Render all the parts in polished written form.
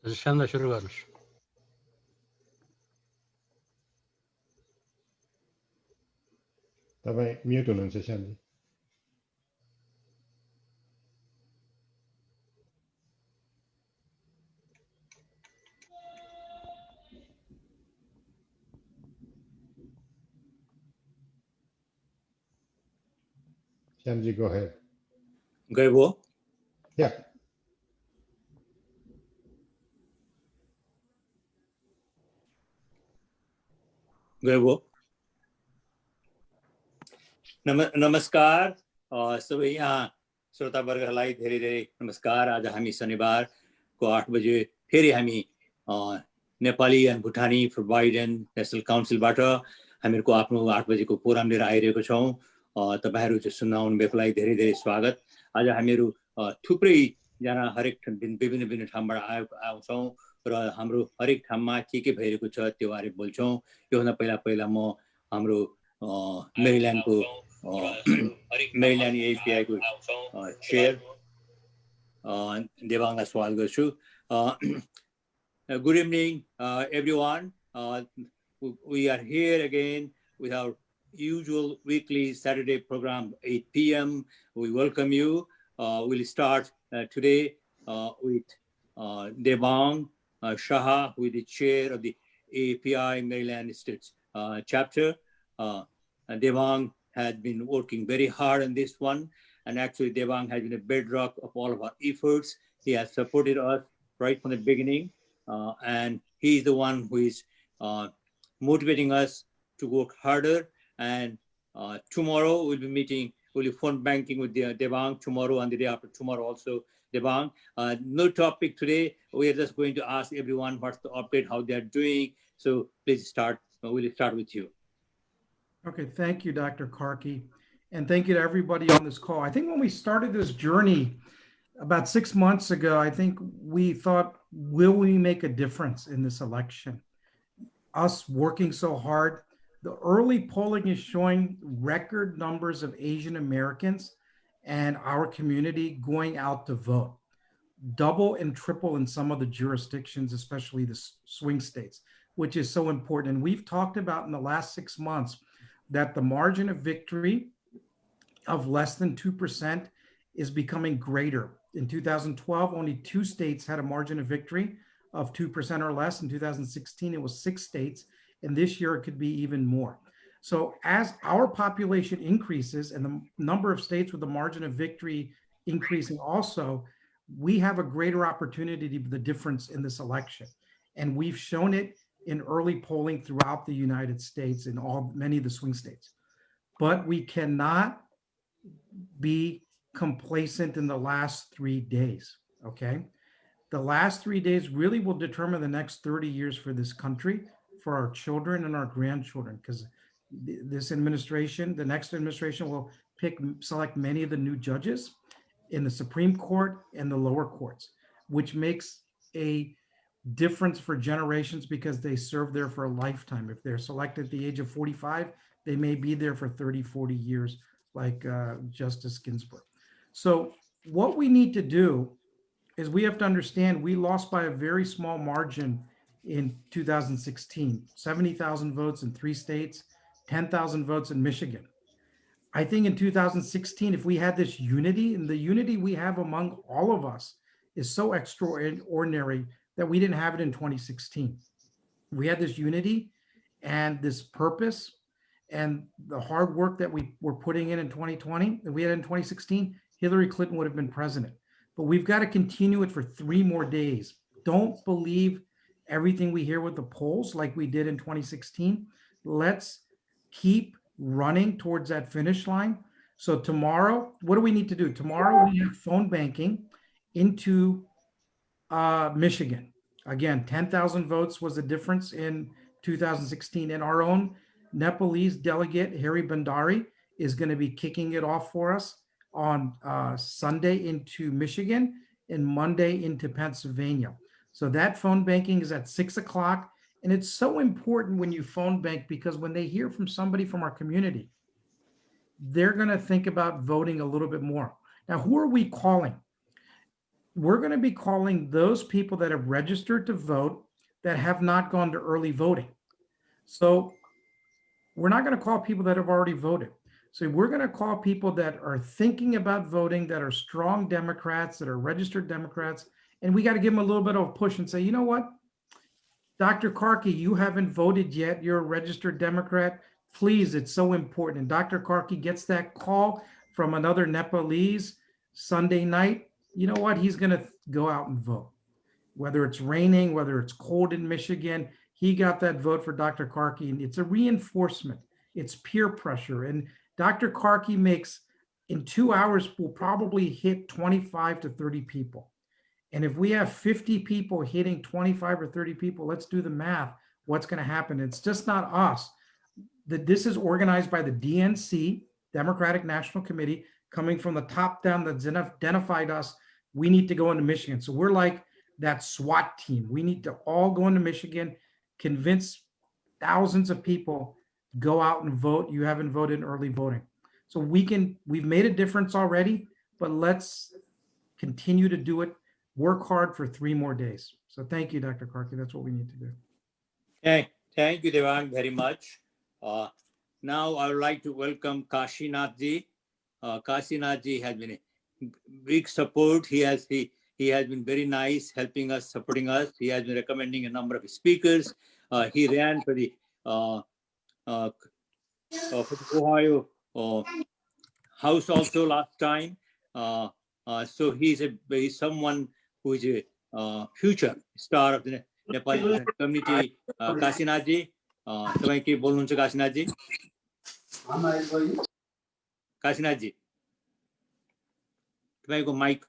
श्यामदा सुरु गर्नुहोस्। तपाईँ म्युट हुनुहुन्छ Shyamji. Shyamji, go ahead. Gaibo? Yeah. Gaibo? नमस्कार सबै यहाँ श्रोतावर्गहरूलाई धेरै धेरै नमस्कार। आज हामी शनिबारको 8 बजे फेरि हामी नेपाली एन्ड भुटानी फर बाइडेन नेसनल काउन्सिलबाट हामीहरूको आफ्नो 8 बजेको प्रोग्राम लिएर आइरहेको छौँ। तपाईहरू चाहिँ सुन्न आउनुभएको लागि धेरै धेरै स्वागत। आज हामीहरू थुप्रै जना हरेक विभिन्न विभिन्न ठाउँबाट आउँछौँ र हाम्रो हरेक ठाउँमा के भइरहेको छ त्यो बारे बोल्छौँ। योभन्दा पहिला म हाम्रो मेरील्यान्डको मेरील्यान्ड एपिआईको चेयर देवाङलाई सवाल गर्छु। Good evening, everyone. We are here again with our usual weekly Saturday program, 8 p.m. We welcome you. We'll start today with Devang Shah, who is the chair of the API Maryland States chapter. Devang has been working very hard on this one, and actually Devang has been a bedrock of all of our efforts. He has supported us right from the beginning, and he is the one who is motivating us to work harder. And tomorrow we'll be phone banking with Devang tomorrow and the day after tomorrow also. Devang, no topic today. We are just going to ask everyone what's the update, how they're doing. So please start. We'll start with you. Okay, thank you, Dr. Karki. And thank you to everybody on this call. I think when we started this journey about 6 months ago, I think we thought, will we make a difference in this election? Us working so hard. The early polling is showing record numbers of Asian Americans and our community going out to vote. Double and triple in some of the jurisdictions, especially the swing states, which is so important. And we've talked about in the last 6 months that the margin of victory of less than 2% is becoming greater. In 2012, only 2 states had a margin of victory of 2% or less. In 2016, it was 6 states. And this year, it could be even more. So as our population increases and the number of states with the margin of victory increasing also, we have a greater opportunity to be the difference in this election. And we've shown it in early polling throughout the United States in many of the swing states. But we cannot be complacent in the last 3 days, okay? The last 3 days really will determine the next 30 years for this country, for our children and our grandchildren, because this administration, the next administration will select many of the new judges in the Supreme Court and the lower courts, which makes a difference for generations because they serve there for a lifetime. If they're selected at the age of 45, they may be there for 30, 40 years, like Justice Ginsburg. So what we need to do is we have to understand we lost by a very small margin in 2016, 70,000 votes in 3 states, 10,000 votes in Michigan. I think in 2016, if we had this unity, and the unity we have among all of us is so extraordinary that we didn't have it in 2016. We had this unity and this purpose and the hard work that we were putting in 2020, that we had in 2016, Hillary Clinton would have been president. But we've got to continue it for 3 more days. Don't believe everything we hear with the polls like we did in 2016. Let's keep running towards that finish line. So tomorrow, what do we need to do? Tomorrow we have phone banking into Michigan. Again, 10,000 votes was the difference in 2016. And our own Nepalese delegate, Harry Bandari, is going to be kicking it off for us on Sunday into Michigan and Monday into Pennsylvania. So that phone banking is at 6 o'clock. And it's so important when you phone bank because when they hear from somebody from our community, they're going to think about voting a little bit more. Now, who are we calling? we're going to be calling those people that have registered to vote that have not gone to early voting. So we're not going to call people that have already voted. So we're going to call people that are thinking about voting, that are strong Democrats, that are registered Democrats. And we got to give them a little bit of a push and say, you know what, Dr. Karki, you haven't voted yet. You're a registered Democrat. Please, it's so important. And Dr. Karki gets that call from another Nepalese Sunday night. You know what? He's going to go out and vote. Whether it's raining, whether it's cold in Michigan, he got that vote for Dr. Karki. And it's a reinforcement. It's peer pressure. And Dr. Karki makes, in 2 hours, will probably hit 25 to 30 people. And if we have 50 people hitting 25 or 30 people, let's do the math. What's going to happen? It's just not us. This is organized by the DNC, Democratic National Committee, coming from the top down that's identified us. We need to go into Michigan. So we're like that SWAT team. We need to all go into Michigan, convince thousands of people, go out and vote. You haven't voted in early voting. So we've made a difference already, but let's continue to do it. Work hard for 3 more days. So thank you, Dr. Karki. That's what we need to do. Thank you, Devang, very much. Now I would like to welcome Kashinath ji. Kashinath ji has been a big support. He has been very nice, helping us, supporting us. He has been recommending a number of speakers. He ran for the Ohio House also last time. So he's someone who is a future star of the Nepali community. Kashinath ji, तपाईं के बोल्नुहुन्छ काशीनाथ जी? काशीनाथ जी, तपाईँको mic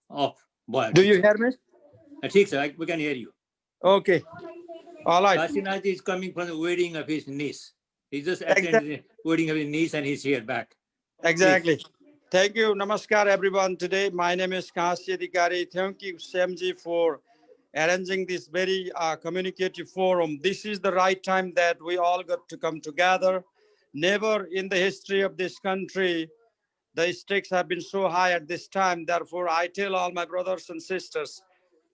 off. Do you hear me? ठीक छ, we can hear you. Okay. All right. Kashinath is coming from the wedding of his niece. He just attended the wedding of his niece and he's here back. Exactly. Please. Thank you. Namaskar, everyone. Today, my name is Kashi Adhikari. Thank you, Samji, for arranging this very communicative forum. This is the right time that we all got to come together. Never in the history of this country, the stakes have been so high at this time. Therefore, I tell all my brothers and sisters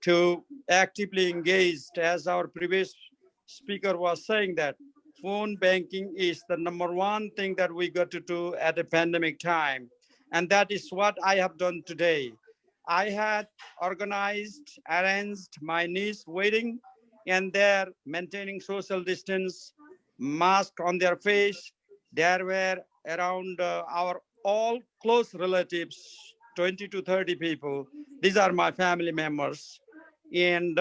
to actively engage, as our previous speaker was saying, that phone banking is the #1 thing that we got to do at a pandemic time. And that is what I have done today. I had arranged my niece wedding, and they're maintaining social distance, mask on their face. There were around our all close relatives, 20 to 30 people. These are my family members. And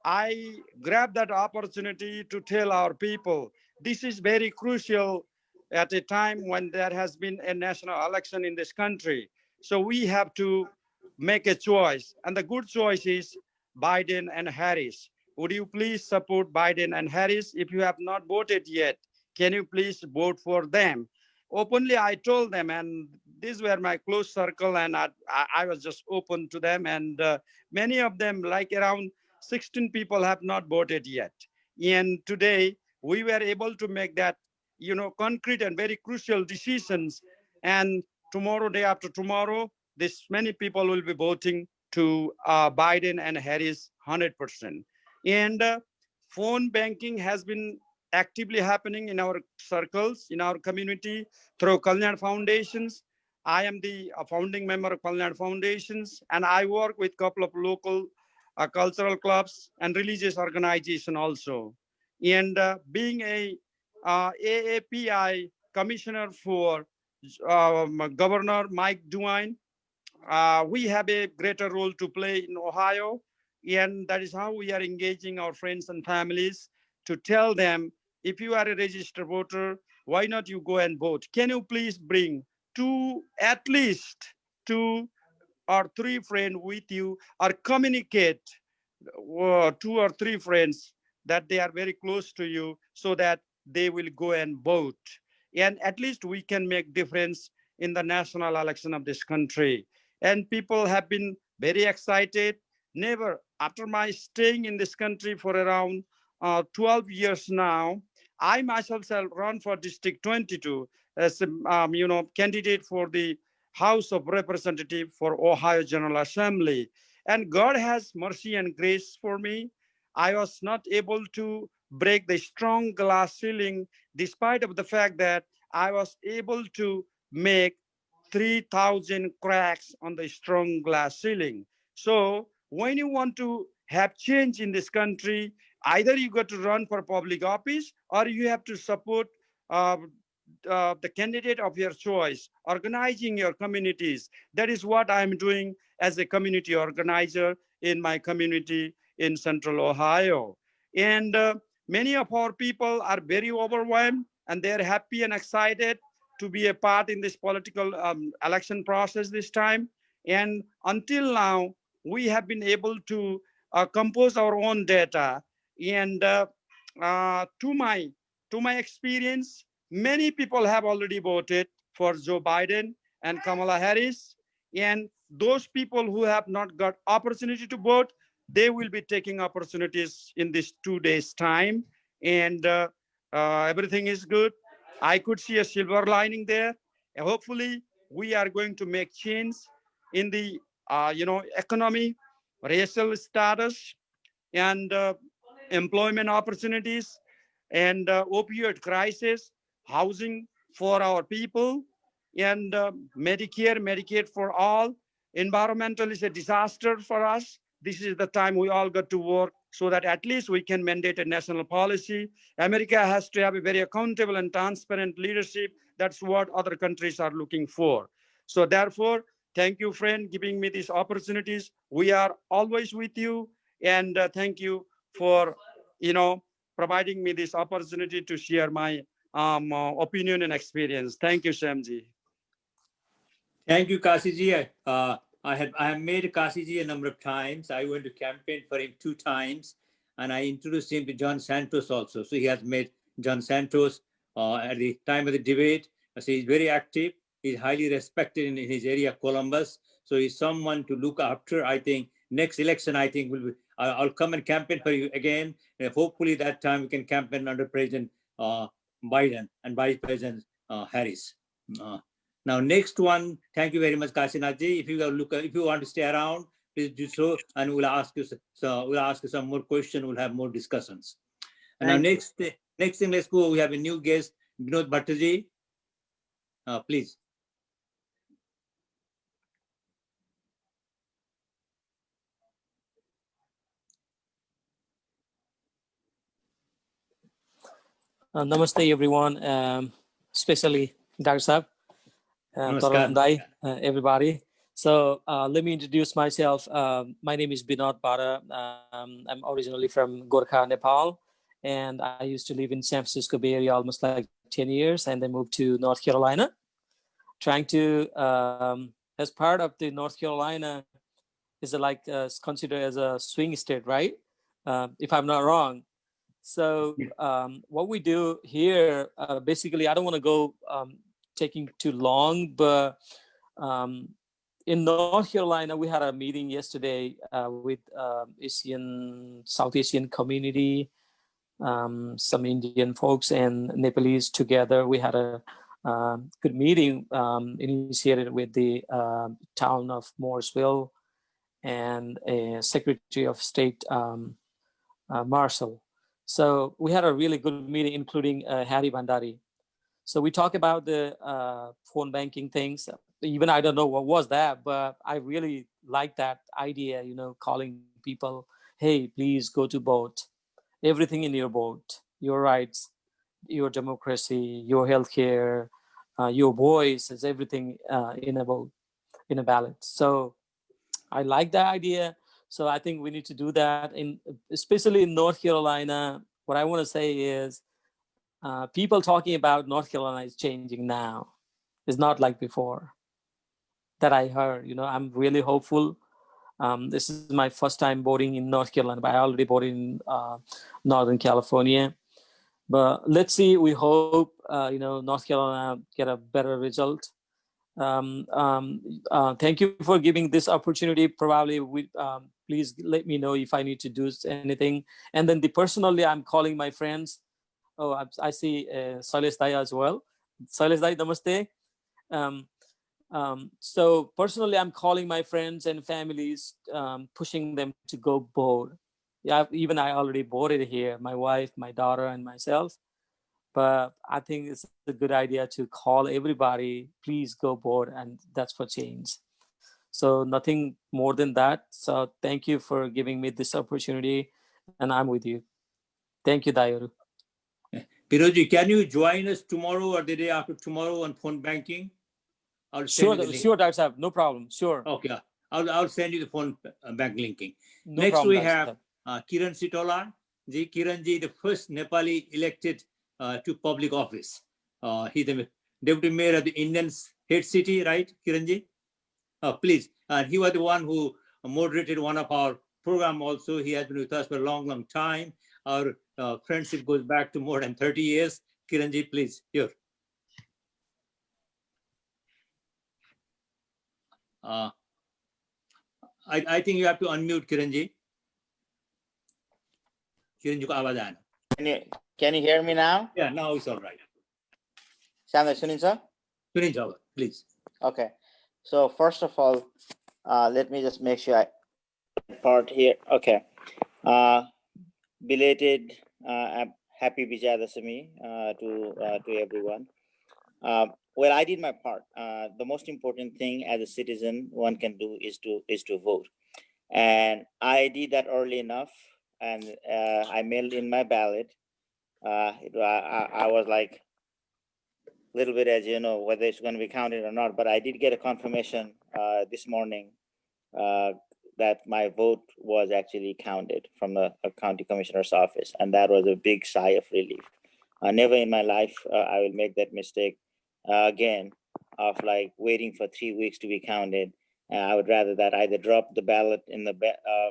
I grabbed that opportunity to tell our people, this is very crucial at a time when there has been a national election in this country. So we have to make a choice. And the good choice is Biden and Harris. Would you please support Biden and Harris? If you have not voted yet, can you please vote for them? Openly, I told them, and these were my close circle, and I was just open to them. And many of them, like around 16 people, have not voted yet. And today, we were able to make that, concrete and very crucial decisions. And tomorrow, day after tomorrow, this many people will be voting to Biden and Harris 100%. And phone banking has been actively happening in our circles, in our community, through Kalyan Foundations. I am the founding member of Kalyan Foundations, and I work with a couple of local cultural clubs and religious organizations also. And being a AAPI commissioner for Governor Mike DeWine, we have a greater role to play in Ohio, and that is how we are engaging our friends and families to tell them, if you are a registered voter, why not you go and vote? Can you please bring at least 2 or 3 friends with you, or communicate 2 or 3 friends that they are very close to you, so that they will go and vote. And at least we can make difference in the national election of this country. And people have been very excited. Never, after my staying in this country for around 12 years now, I myself shall run for District 22 as a candidate for the House of Representatives for Ohio General Assembly. And God has mercy and grace for me. I was not able to break the strong glass ceiling, despite of the fact that I was able to make 3,000 cracks on the strong glass ceiling. So when you want to have change in this country, either you got to run for public office or you have to support uh, the candidate of your choice, organizing your communities. That is what I'm doing as a community organizer in my community in Central Ohio. And many of our people are very overwhelmed and they're happy and excited to be a part in this political election process this time. And until now, we have been able to compose our own data. And to my experience, many people have already voted for Joe Biden and Kamala Harris. And those people who have not got opportunity to vote, they will be taking opportunities in this 2 days time. And everything is good. I could see a silver lining there. And hopefully, we are going to make change in the economy, racial status, and employment opportunities, and opioid crisis, housing for our people, and Medicare, Medicaid for all. Environmental is a disaster for us. This is the time we all got to work so that at least we can mandate a national policy. America has to have a very accountable and transparent leadership. That's what other countries are looking for. So therefore, thank you, friend, giving me these opportunities. We are always with you. And thank you for, providing me this opportunity to share my opinion and experience. Thank you, Shamji. Thank you, Kasiji. I have met Kasiji a number of times. I went to campaign for him 2 times, and I introduced him to John Santos also. So he has met John Santos at the time of the debate. So he's very active. He's highly respected in his area, Columbus. So he's someone to look after. I think next election, I think I'll come and campaign for you again. Hopefully that time we can campaign under President Biden and Vice President Harris. Now, next one, thank you very much, Kasinaji. If you want to stay around, please do so, and we'll ask you some more questions. We'll have more discussions. And now, next thing, let's go. We have a new guest, Vinod Bhattaji. Please. Namaste, everyone, especially Dr. Saab, everybody. So let me introduce myself. My name is Vinod Bhatta. I'm originally from Gorkha, Nepal, and I used to live in San Francisco Bay Area almost like 10 years, and then moved to North Carolina, trying to, as part of the North Carolina, is considered as a swing state, right? If I'm not wrong. So what we do here, basically, I don't want to go taking too long, but in North Carolina, we had a meeting yesterday with South Asian community, some Indian folks and Nepalese together. We had a good meeting initiated with the town of Mooresville and a Secretary of State Marshall. So we had a really good meeting, including Hari Bhandari. So we talk about the phone banking things. Even I don't know what was that, but I really like that idea, calling people, hey, please go to vote. Everything in your vote, your rights, your democracy, your healthcare, your voice is everything in a vote, in a ballot. So I like that idea. So I think we need to do that, especially in North Carolina. What I want to say is people talking about North Carolina is changing now. It's not like before that I heard. I'm really hopeful. This is my first time voting in North Carolina, but I already voted in Northern California. But let's see, we hope, North Carolina get a better result. Thank you for giving this opportunity. Probably please let me know if I need to do anything. And then personally, I'm calling my friends Oh, I see Sailesh Dai as well. Sailesh Dai, namaste. So personally, I'm calling my friends and families, pushing them to go board. Yeah, even I already boarded here, my wife, my daughter, and myself. But I think it's a good idea to call everybody, please go board, and that's for change. So nothing more than that. So thank you for giving me this opportunity, and I'm with you. Thank you, Dayoru. Piroji, can you join us tomorrow or the day after tomorrow on phone banking? I'll send you the link. Sure, Dr. Saab, no problem. Sure. Okay, I'll send you the phone bank linking. No Next, problem, we Dr. have Saab. Kiran Sitola. Kiran ji, the first Nepali elected to public office. He's the deputy mayor of the Indian head city, right, Kiran ji? Please. And he was the one who moderated one of our program also. He has been with us for a long, long time. Our friendship goes back to more than 30 years. Kiran ji, please, here. I think you have to unmute Kiran ji. Kiran ji ko awaaz aana. Can you hear me now? Yeah, now it's all right. Shamda Sunin sir? Sunin Jawad, please. Okay. So first of all, let me just make sure I part here. Okay. Belated happy Vijayadashami to everyone. Well, I did my part. The most important thing as a citizen one can do is to vote, and I did that early enough, and I mailed in my ballot. I was like a little bit, as you know, whether it's going to be counted or not, but I did get a confirmation this morning that my vote was actually counted from the county commissioner's office, and that was a big sigh of relief. Never in my life I will make that mistake again of like waiting for 3 weeks to be counted. I would rather that either drop the ballot in the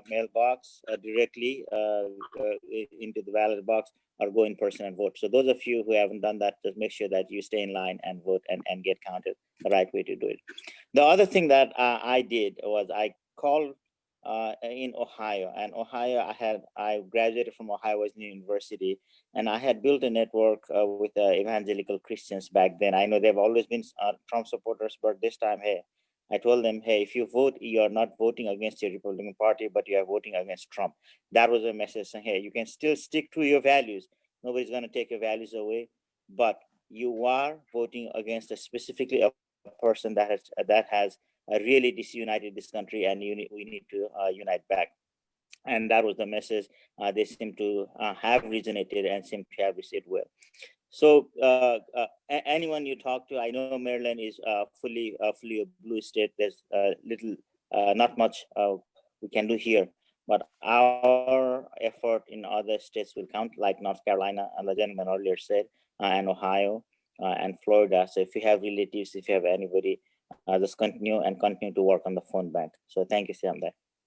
mailbox directly into the ballot box, or go in person and vote. So those of you who haven't done that, just make sure that you stay in line and vote and get counted. The right way to do it. The other thing that I did was I called in Ohio, and Ohio, I graduated from Ohio Wesleyan University, and I had built a network with evangelical Christians back then. I know they've always been Trump supporters, but this time, hey, I told them, hey, if you vote, you're not voting against your Republican Party, but you are voting against Trump. That was a message saying, hey, you can still stick to your values. Nobody's going to take your values away, but you are voting against specifically a person that has really disunited this country, and we need to unite back. And that was the message they seem to have resonated and seem to have received well. So anyone you talk to, I know Maryland is fully a blue state. There's little, not much we can do here, but our effort in other states will count, like North Carolina, and the gentleman earlier said, and Ohio and Florida. So if you have relatives, if you have anybody, just continue to work on the phone bank. So thank you, Shyam,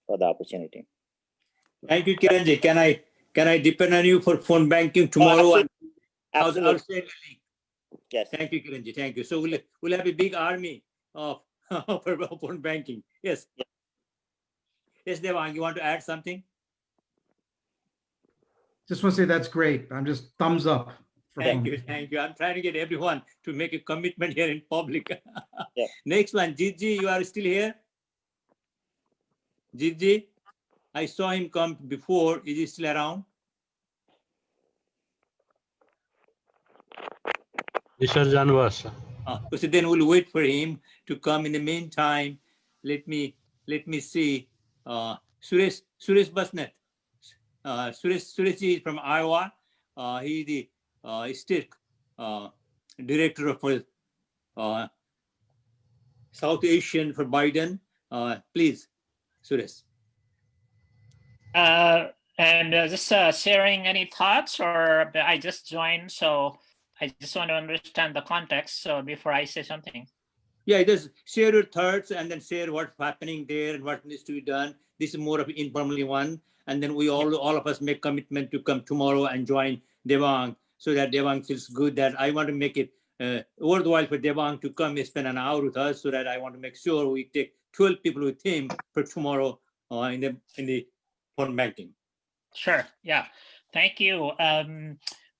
for the opportunity. Thank you, Kiranji. Can I depend on you for phone banking tomorrow? Oh, absolutely. I'll send a link. Yes. Thank you, Kiranji. Thank you. So we'll have a big army of for phone banking. Yes. Yes, Devang, you want to add something? Just want to say that's great. I'm just thumbs up. Thank you. I'm trying to get everyone to make a commitment here in public. Yeah. Next one, Jitji, you are still here? Jitji, I saw him come before. Is he still around? Yes, sir, Janvas. So then we'll wait for him to come. In the meantime, let me see. Suresh Basnet. Suresh is from Iowa. He's the state director for South Asian for Biden. Please, Suresh. And just sharing any thoughts, or I just joined, so I just want to understand the context. So before I say something. Yeah, just share your thoughts and then share what's happening there and what needs to be done. This is more of an informal one. And then we all of us make commitment to come tomorrow and join Devang, so that Devang feels good that I want to make it worthwhile for Devang to come and spend an hour with us, so that I want to make sure we take 12 people with him for tomorrow in the phone banking. Sure. Yeah. Thank you.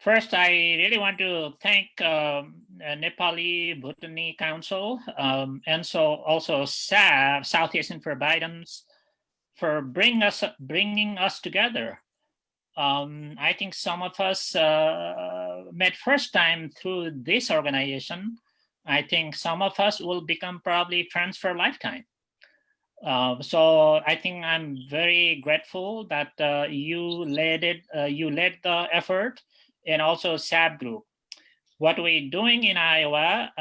First, I really want to thank Nepali-Bhutani Council and so also SAB, South Asian for Bidens, for bringing us together. I think some of us met first time through this organization. I think some of us will become probably friends for a lifetime. So I think I'm very grateful that you led the effort, and also SAB group. What we're doing in Iowa,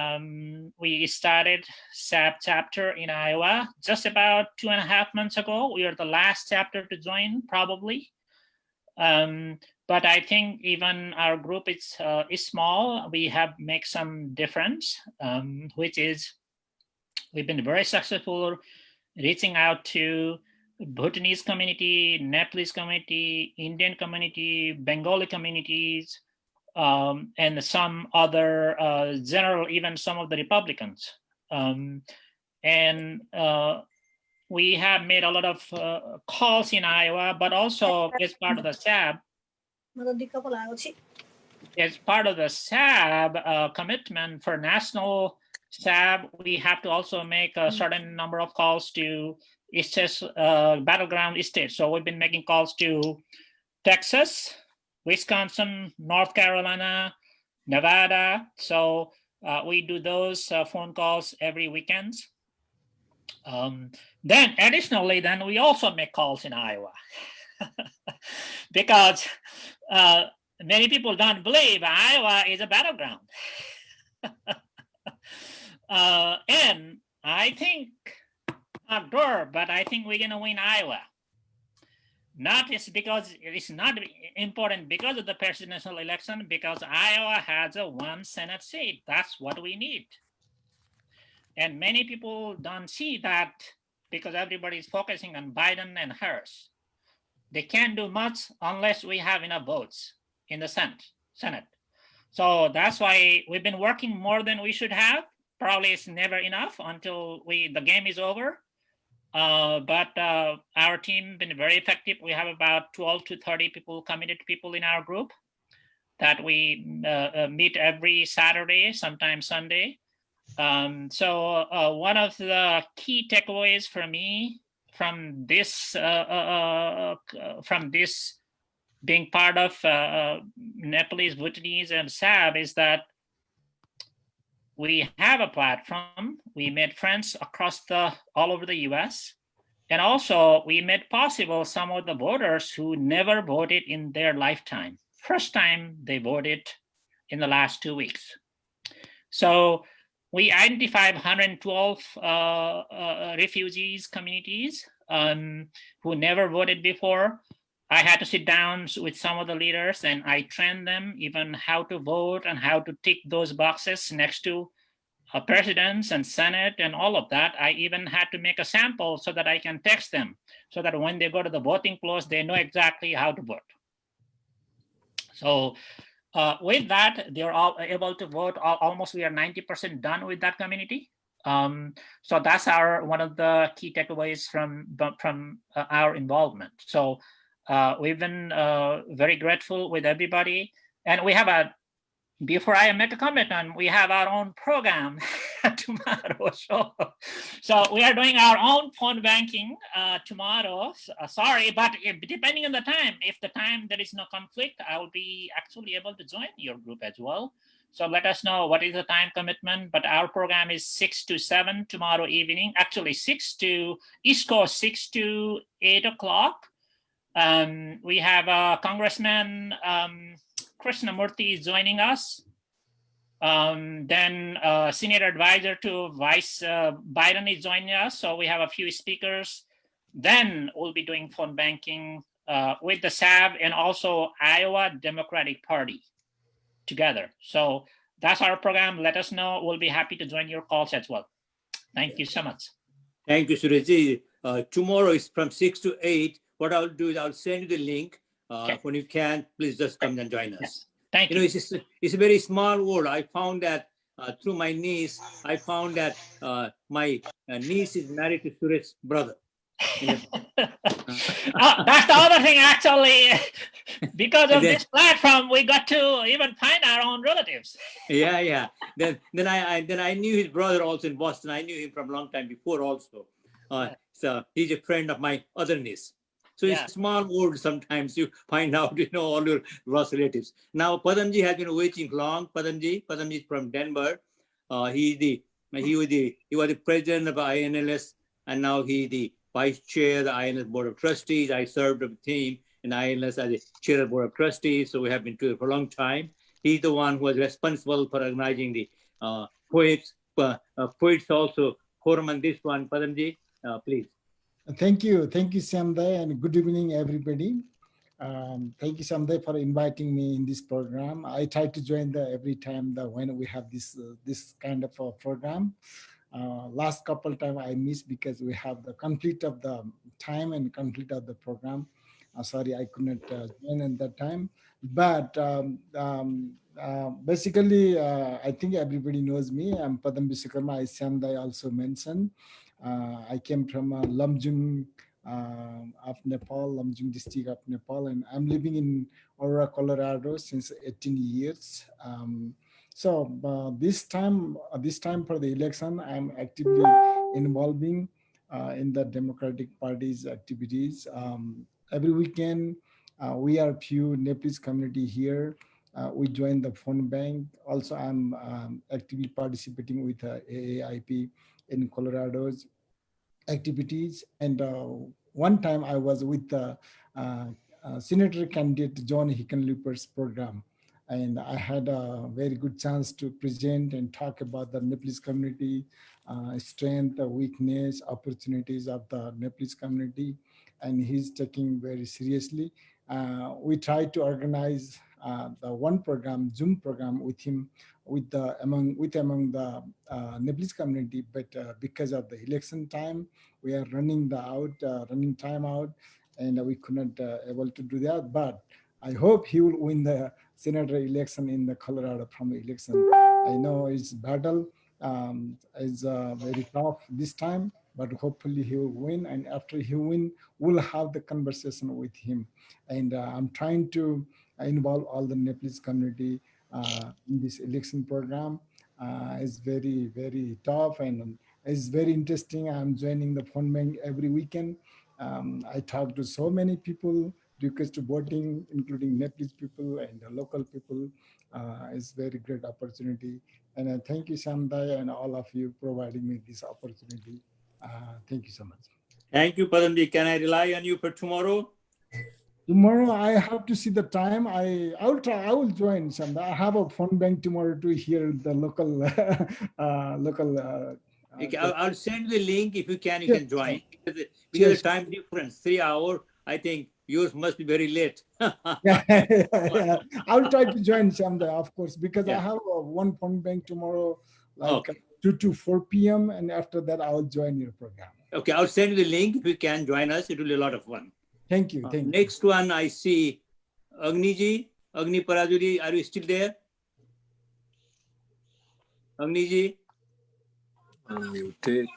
we started SAB chapter in Iowa just about 2.5 months ago. We are the last chapter to join, probably. But I think even our group is small. We have make some difference, which is we've been very successful reaching out to Bhutanese community, Nepalese community, Indian community, Bengali communities, and some other general, even some of the Republicans. We have made a lot of calls in Iowa, but also as part of the SAB, commitment for national SAB, we have to also make a certain number of calls to states, battleground states. So we've been making calls to Texas, Wisconsin, North Carolina, Nevada. So we do those phone calls every weekend. Then additionally, then we also make calls in Iowa because many people don't believe Iowa is a battleground. And I think, not sure, but I think we're gonna win Iowa. Not just because it's not important because of the presidential election, because Iowa has a 1 Senate seat. That's what we need. And many people don't see that because everybody's focusing on Biden and Harris. They can't do much unless we have enough votes in the Senate. So that's why we've been working more than we should have. Probably it's never enough until the game is over. But our team been very effective. We have about 12 to 30 people, committed people in our group that we meet every Saturday, sometimes Sunday. So one of the key takeaways for me from this being part of Nepalese, Bhutanese, and SAB is that we have a platform. We made friends across all over the US. And also we made possible some of the voters who never voted in their lifetime. First time they voted in the last 2 weeks. So we identified 112 refugees communities who never voted before. I had to sit down with some of the leaders and I trained them even how to vote and how to tick those boxes next to presidents and Senate and all of that. I even had to make a sample so that I can text them so that when they go to the voting place, they know exactly how to vote. So with that, they're all able to vote. Almost we are 90% done with that community. So that's one of the key takeaways from our involvement. So we've been very grateful with everybody. And we have before I make a comment on, we have our own program tomorrow. So we are doing our own phone banking tomorrow. Sorry, but depending on the time, if the time there is no conflict, I will be actually able to join your group as well. So let us know what is the time commitment, but our program is 6 to 7 tomorrow evening, actually 6 to East Coast, 6 to 8 o'clock. We have Congressman Krishnamurthy is joining us. Then Senior Advisor to Vice Biden is joining us. So we have a few speakers. Then we'll be doing phone banking with the SAB and also Iowa Democratic Party together. So that's our program. Let us know. We'll be happy to join your calls as well. Thank you so much. Thank you, Surajji. Tomorrow is from 6 to 8. What I'll do is I'll send you the link. Okay. When you can, please just come and join us. Yes. Thank you. You know, it's a very small world. I found that through my niece, I found that my niece is married to Suraj's brother. That's the other thing, actually. Because of this platform, we got to even find our own relatives. Yeah. Then I knew his brother also in Boston. I knew him from a long time before also. So he's a friend of my other niece. So it's a small world. Sometimes you find out, all your lost relatives. Now Padamji has been waiting long. Padamji is from Denver. He was the president of INLS, and now he's the vice chair of the INLS Board of Trustees. I served with him in INLS as the chair of the Board of Trustees, so we have been together for a long time. He's the one who was responsible for organizing the poets also forum on this one. Padamji, please. Thank you, Samday, and good evening, everybody. Thank you, Samday, for inviting me in this program. I try to join every time when we have this kind of a program. Last couple of times I missed because we have the conflict of the time and conflict of the program. Sorry, I couldn't join at that time. But basically, I think everybody knows me. I'm Padam Biswakarma, as Samday also mentioned. I came from Lamjung of Nepal, Lamjung district of Nepal, and I'm living in Aurora, Colorado since 18 years. So this time for the election, I'm actively involving in the Democratic Party's activities. Every weekend, we are few Nepalese community here. We join the phone bank. Also, I'm actively participating with AAIP in Colorado's activities. And one time I was with Senator candidate John Hickenlooper's program. And I had a very good chance to present and talk about the Nepalese community, strength, weakness, opportunities of the Nepalese community. And he's taking very seriously. We tried to organize the one program, Zoom program with him, among the Nepalese community, but because of the election time, we are running time out, and we couldn't able to do that. But I hope he will win the senator election in the Colorado primary election. I know his battle is very tough this time, but hopefully he will win. And after he win, we'll have the conversation with him. And I'm trying to involve all the Nepalese community in this election program. It's very, very tough and it's very interesting. I'm joining the phone bank every weekend. I talk to so many people, request to voting, including Nepalese people and the local people. It's very great opportunity. And thank you, Samday, and all of you providing me this opportunity. Thank you so much. Thank you, Padamji. Can I rely on you for tomorrow? Tomorrow I have to see the time. I will try. I will join some. I have a phone bank tomorrow to hear the local Okay, I'll send you the link. If you can, you Yes. can join. Because Yes. the time difference, 3 hours. I think yours must be very late. Yeah. I'll try to join someday, of course, because Yeah. I have one phone bank tomorrow, like Okay. 2 to 4 p.m. And after that, I'll join your program. Okay, I'll send you the link. If you can join us, it will be a lot of fun. Thank you. Thank you. Next one, I see Agniji. Agni Parajuri, are you still there? Agniji? Unmuted.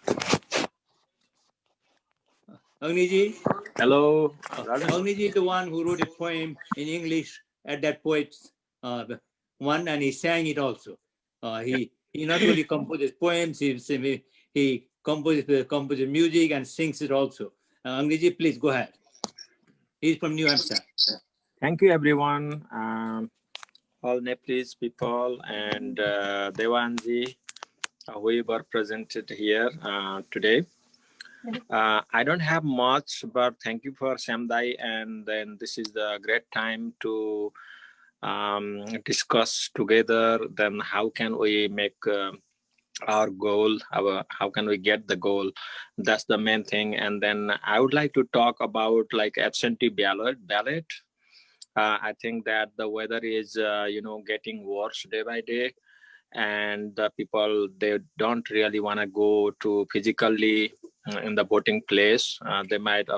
Agniji? Hello. Agniji is the one who wrote a poem in English at that poet's one, and he sang it also. He not only composes poems, he composes music and sings it also. Agniji, please go ahead. He's from New Hampshire. Thank you, everyone. All Nepalese people and Devanji, we were presented here today. I don't have much, but thank you for Samdai, and then this is the great time to discuss together. Then how can we make our goal? How can we get the goal? That's the main thing. And then I would like to talk about like absentee ballot. I think that the weather is getting worse day by day, and the people, they don't really want to go to physically in the voting place. They might get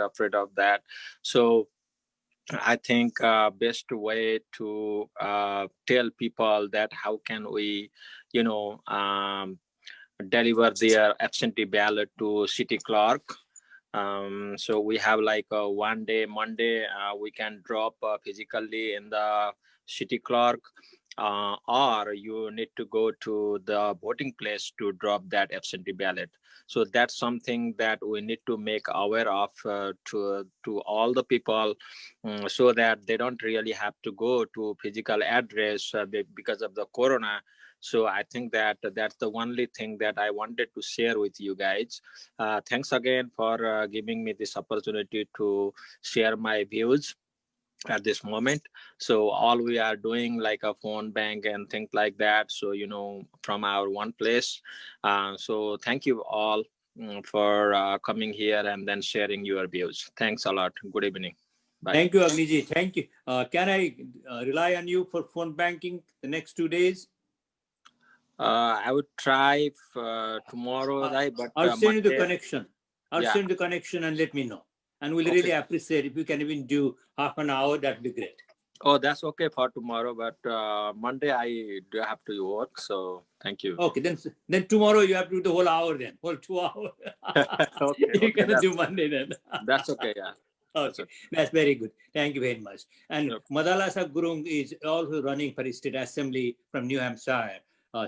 afraid of that. So I think best way to tell people that how can we deliver their absentee ballot to city clerk So we have like one day, Monday, we can drop physically in the city clerk, or you need to go to the voting place to drop that absentee ballot. So that's something that we need to make aware of to all the people, so that they don't really have to go to physical address because of the corona. So I think that that's the only thing that I wanted to share with you guys. Thanks again for giving me this opportunity to share my views at this moment. So all we are doing like a phone bank and things like that. So, from our one place. So thank you all for coming here and then sharing your views. Thanks a lot. Good evening. Bye. Thank you, Agniji. Thank you. Can I rely on you for phone banking the next 2 days? I would try tomorrow, right? But I'll send you the Monday, connection. I'll yeah. send the connection and let me know. And we'll Okay. really appreciate if you can even do half an hour, that'd be great. Oh, that's okay for tomorrow, but Monday I do have to work, so thank you. Okay, then tomorrow you have to do the whole hour then, whole 2 hours. Okay, You're gonna do that's, Monday then. that's okay, yeah. Okay, that's very good. Thank you very much. And Yep. Madalasa Gurung is also running for the state assembly from New Hampshire.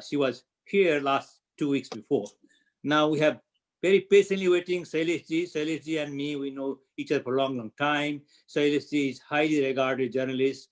She was here last 2 weeks before. Now we have very patiently waiting Sailesh ji. Sailesh ji and me, we know each other for a long, long time. Sailesh ji is highly regarded journalist.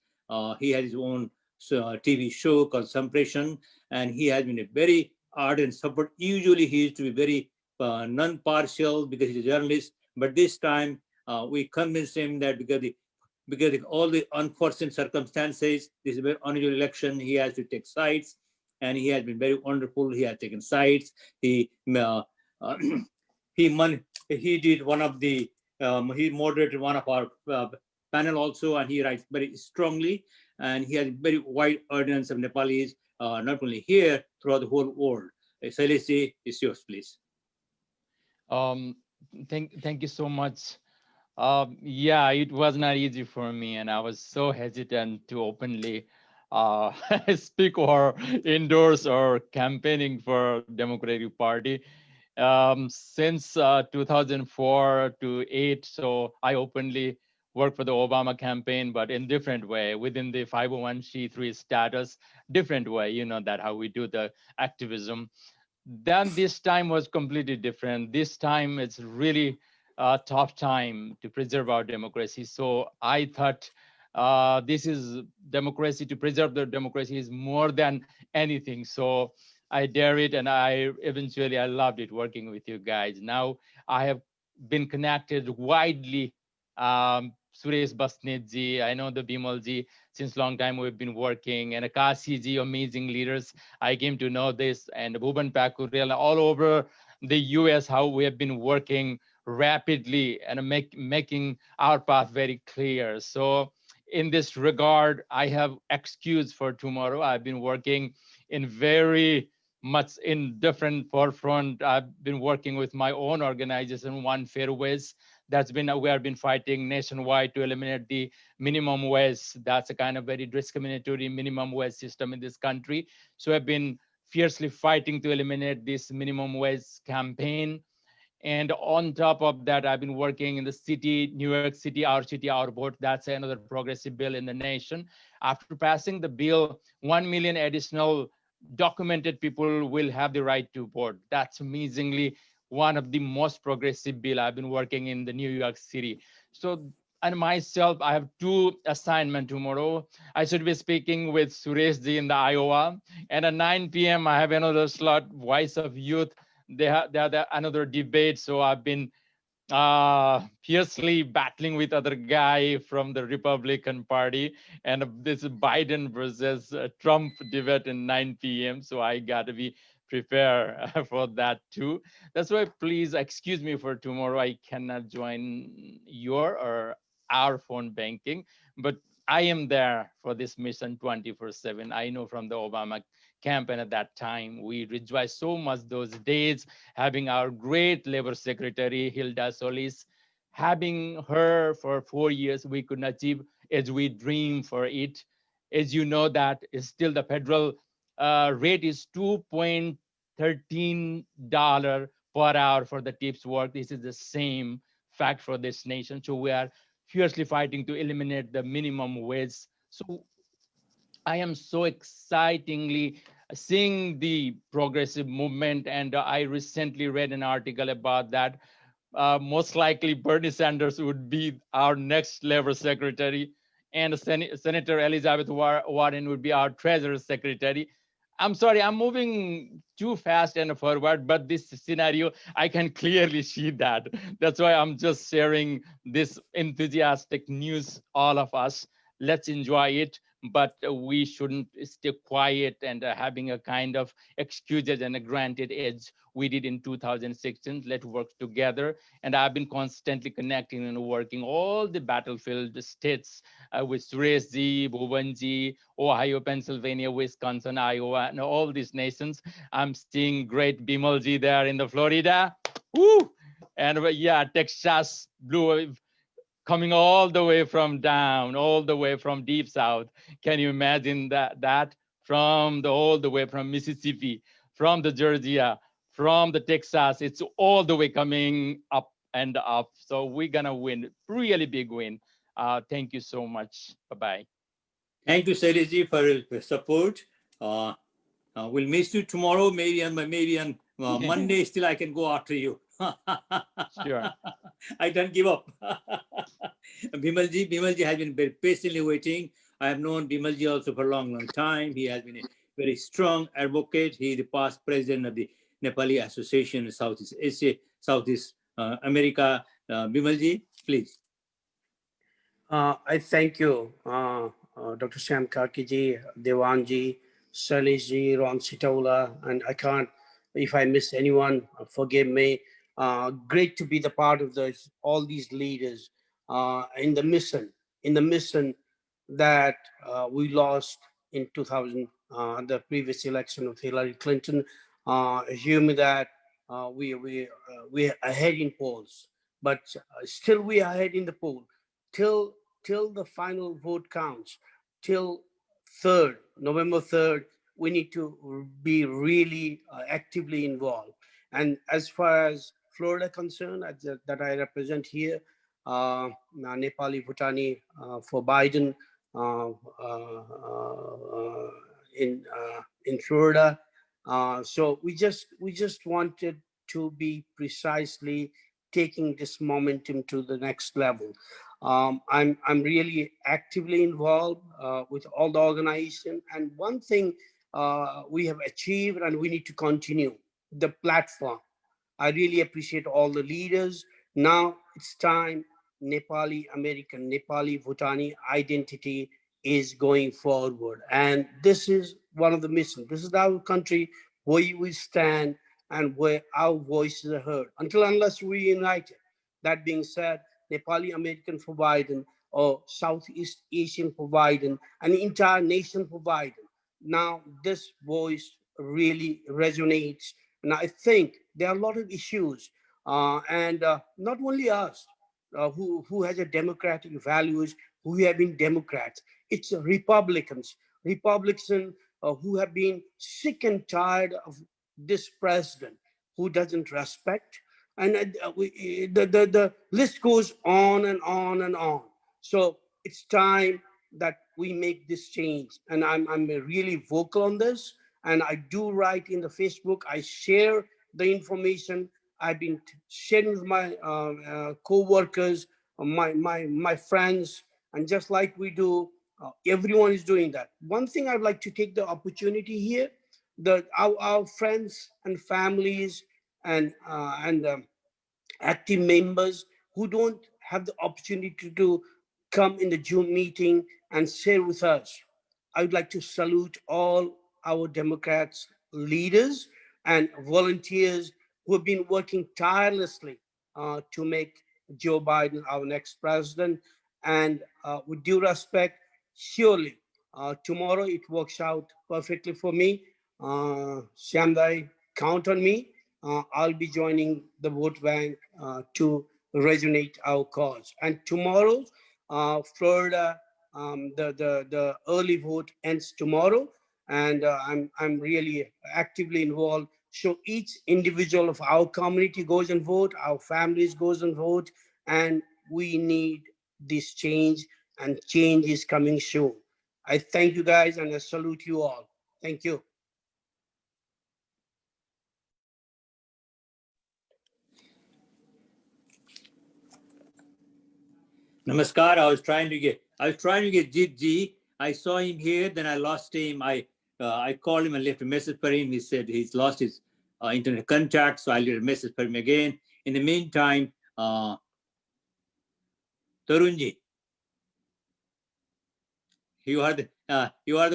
He has his own TV show called Sampreshan, and he has been a very ardent support. Usually he used to be very non-partial because he's a journalist, but this time we convinced him that because of all the unfortunate circumstances, this is a very unusual election, he has to take sides, and he has been very wonderful. He has taken sides. He he did one of the he moderated one of our panel also, and he writes very strongly, and he has very wide audience of Nepalis, not only here, throughout the whole world. Sailesh ji, it's yours, please. Thank you so much. Yeah, it was not easy for me, and I was so hesitant to openly speak or endorse or campaigning for Democratic Party. Since 2004 to 8, so I openly worked for the Obama campaign, but in different way, within the 501c3 status, different way, that how we do the activism. Then this time was completely different. This time it's really a tough time to preserve our democracy. So I thought this is democracy, to preserve the democracy is more than anything. So I dare it, and I loved it working with you guys. Now I have been connected widely. Suresh Basnetji, I know the Bimalji, since long time we've been working, and Akashiji, amazing leaders. I came to know this, and Bhuban Pakurel, all over the US, how we have been working rapidly and making our path very clear. So in this regard, I have excuse for tomorrow. I've been working in very much in different forefront. I've been working with my own organization, One Fairways. We have been fighting nationwide to eliminate the minimum wage. That's a kind of very discriminatory minimum wage system in this country. So I've been fiercely fighting to eliminate this minimum wage campaign. And on top of that, I've been working in the city, New York City, our vote. That's another progressive bill in the nation. After passing the bill, 1 million additional documented people will have the right to vote. That's amazingly one of the most progressive bill. I've been working in the New York City. So, and myself, I have 2 assignments tomorrow. I should be speaking with Suresh ji in the Iowa. And at 9 p.m., I have another slot, Voice of Youth. They have another debate. So I've been fiercely battling with other guy from the Republican Party, and this Biden versus Trump debate in 9 p.m. So I got to be prepared for that too. That's why please excuse me for tomorrow. I cannot join your or our phone banking, but I am there for this mission 24/7. I know from the Obama campaign at that time, we rejoiced so much those days, having our great labor secretary, Hilda Solis, having her for 4 years, we could achieve as we dream for it. As you know, that is still the federal rate is $2.13 per hour for the tips work. This is the same fact for this nation. So we are fiercely fighting to eliminate the minimum wage. So I am so excitingly seeing the progressive movement, and I recently read an article about that. Most likely Bernie Sanders would be our next Labor Secretary, and Senator Elizabeth Warren would be our Treasury Secretary. I'm sorry, I'm moving too fast and forward, but this scenario, I can clearly see that. That's why I'm just sharing this enthusiastic news, all of us. Let's enjoy it, but we shouldn't stay quiet and having a kind of excuses and a granted edge we did in 2016. Let's work together. And I've been constantly connecting and working all the battlefield states with Sureshji, Bhuvanji, Ohio, Pennsylvania, Wisconsin, Iowa, and all these nations. I'm seeing great Bimalji there in the Florida. Woo! And yeah, Texas, blue coming all the way from down, all the way from deep south. Can you imagine that from all the way from Mississippi, from the Georgia, from the Texas, it's all the way coming up and up. So we're gonna win, really big win. Thank you so much. Bye-bye. Thank you, Sariji, for your support. We'll miss you tomorrow, maybe on Monday. Still, I can go after you. Sure. I don't give up. Bimalji has been very patiently waiting. I have known Bimalji also for a long time. He has been a very strong advocate. He is the past president of the Nepali Association of Southeast Asia, Southeast America. Bimalji, please. I thank you, Dr. Sam Karkiji, Devanji, Salishji, Ron Sitaula, and I can't, if I miss anyone, forgive me. Great to be the part of all these leaders in the mission that we lost in 2000, the previous election of Hillary Clinton. Assume that we are ahead in polls, but still we are ahead in the poll. Till the final vote counts, till November 3rd, we need to be really actively involved. And as far as Florida concerned, that I represent here, Nepali-Bhutani for Biden in Florida. So we just wanted to be precisely taking this momentum to the next level. I'm really actively involved with all the organization, and one thing we have achieved and we need to continue, the platform. I really appreciate all the leaders. Now it's time. Nepali American, Nepali Bhutani identity is going forward, and this is one of the missions. This is our country where we stand and where our voices are heard. Unless we unite. That being said, Nepali American for Biden, or Southeast Asian for Biden, an entire nation for Biden. Now this voice really resonates, and I think there are a lot of issues, and not only us who has a democratic values, who have been Democrats. It's Republicans who have been sick and tired of this president who doesn't respect, and the list goes on and on and on. So it's time that we make this change, and I'm really vocal on this, and I do write in the Facebook. I share the information. I've been sharing with my co-workers, my friends, and just like we do, everyone is doing that. One thing I'd like to take the opportunity here, our friends and families and active members who don't have the opportunity to come in the Zoom meeting and share with us. I would like to salute all our Democrats leaders and volunteers who have been working tirelessly to make Joe Biden our next president. And with due respect, surely tomorrow it works out perfectly for me. Shamdai, count on me. I'll be joining the vote bank to resonate our cause. And tomorrow, Florida, the early vote ends tomorrow, and I'm really actively involved. So each individual of our community goes and vote, our families goes and vote, and we need this change, and change is coming soon. I thank you guys and I salute you all. Thank you. Namaskar. I was trying to get Jit Ji. I saw him here, then I lost him. I called him and left a message for him. He said he's lost his internet contact, so I left a message for him again. In the meantime, Tarunji, you are the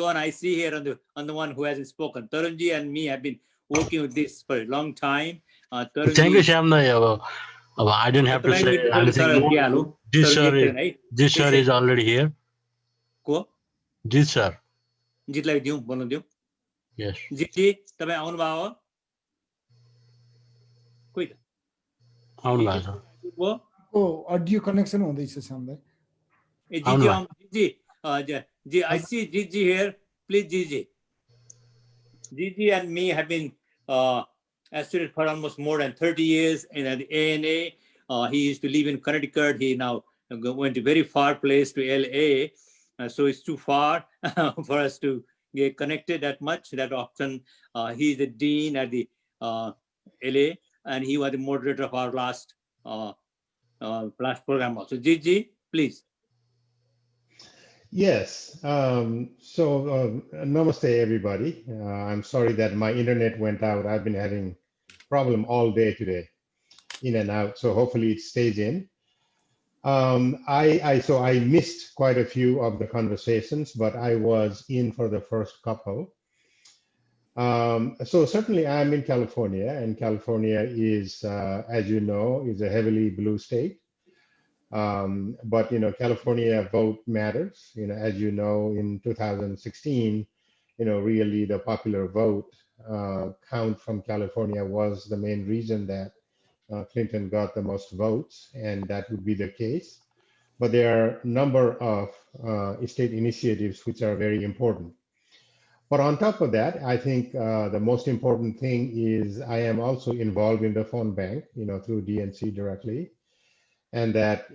one I see here on the one who hasn't spoken. Tarunji and me have been working with this for a long time. Thank you, Tarunji, Shyam. I don't have to say anything more. This sir is already here. को This sir. जितलाई दिउँ बोल्नु दिउँ Yes. जी तपाईँ आउनुभयो कोही त आउनुभएको छ Oh, audio connection हुँदैछ श्यामलाई ए जी I see Gigi here. Please, Gigi and me have been associated for almost more than 30 years in the ANA. He used to live in Connecticut. He now went to a very far place to LA. So it's too far for us to get connected that often. He's the dean at the LA, and he was the moderator of our last program also. Gigi, please. Yes. Namaste, everybody. I'm sorry that my internet went out. I've been having problem all day today, in and out. So hopefully it stays in. I missed quite a few of the conversations, but I was in for the first couple. So certainly I'm in California, and California is, as you know, is a heavily blue state. But California vote matters. As you know, in 2016, really the popular vote count from California was the main reason that Clinton got the most votes, and that would be the case. But there are a number of state initiatives which are very important. But on top of that, I think the most important thing is I am also involved in the phone bank, through DNC directly, and that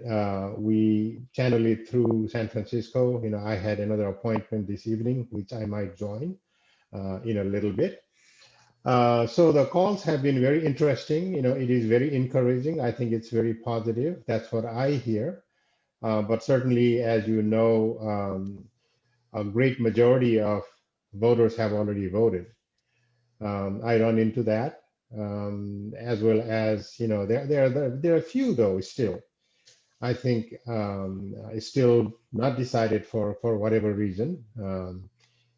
we channel it through San Francisco. I had another appointment this evening, which I might join in a little bit. So the calls have been very interesting. It is very encouraging. I think it's very positive. That's what I hear. But certainly, as you know, a great majority of voters have already voted. I run into that, as well as, there are a few though still. I think it's still not decided for whatever reason.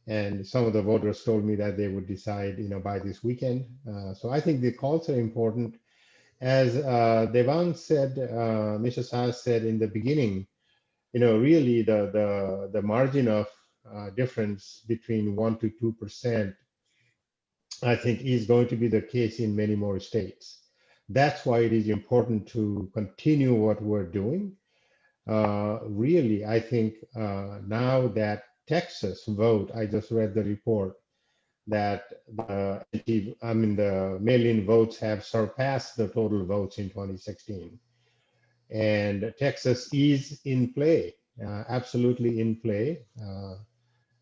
And some of the voters told me that they would decide, by this weekend. So I think the calls are important. As Devan said, Mr. Shah said in the beginning, really the margin of difference between 1 to 2%, I think, is going to be the case in many more states. That's why it is important to continue what we're doing. Really, I think now that Texas vote, I just read the report that the mail-in votes have surpassed the total votes in 2016. And Texas is in play, absolutely in play. No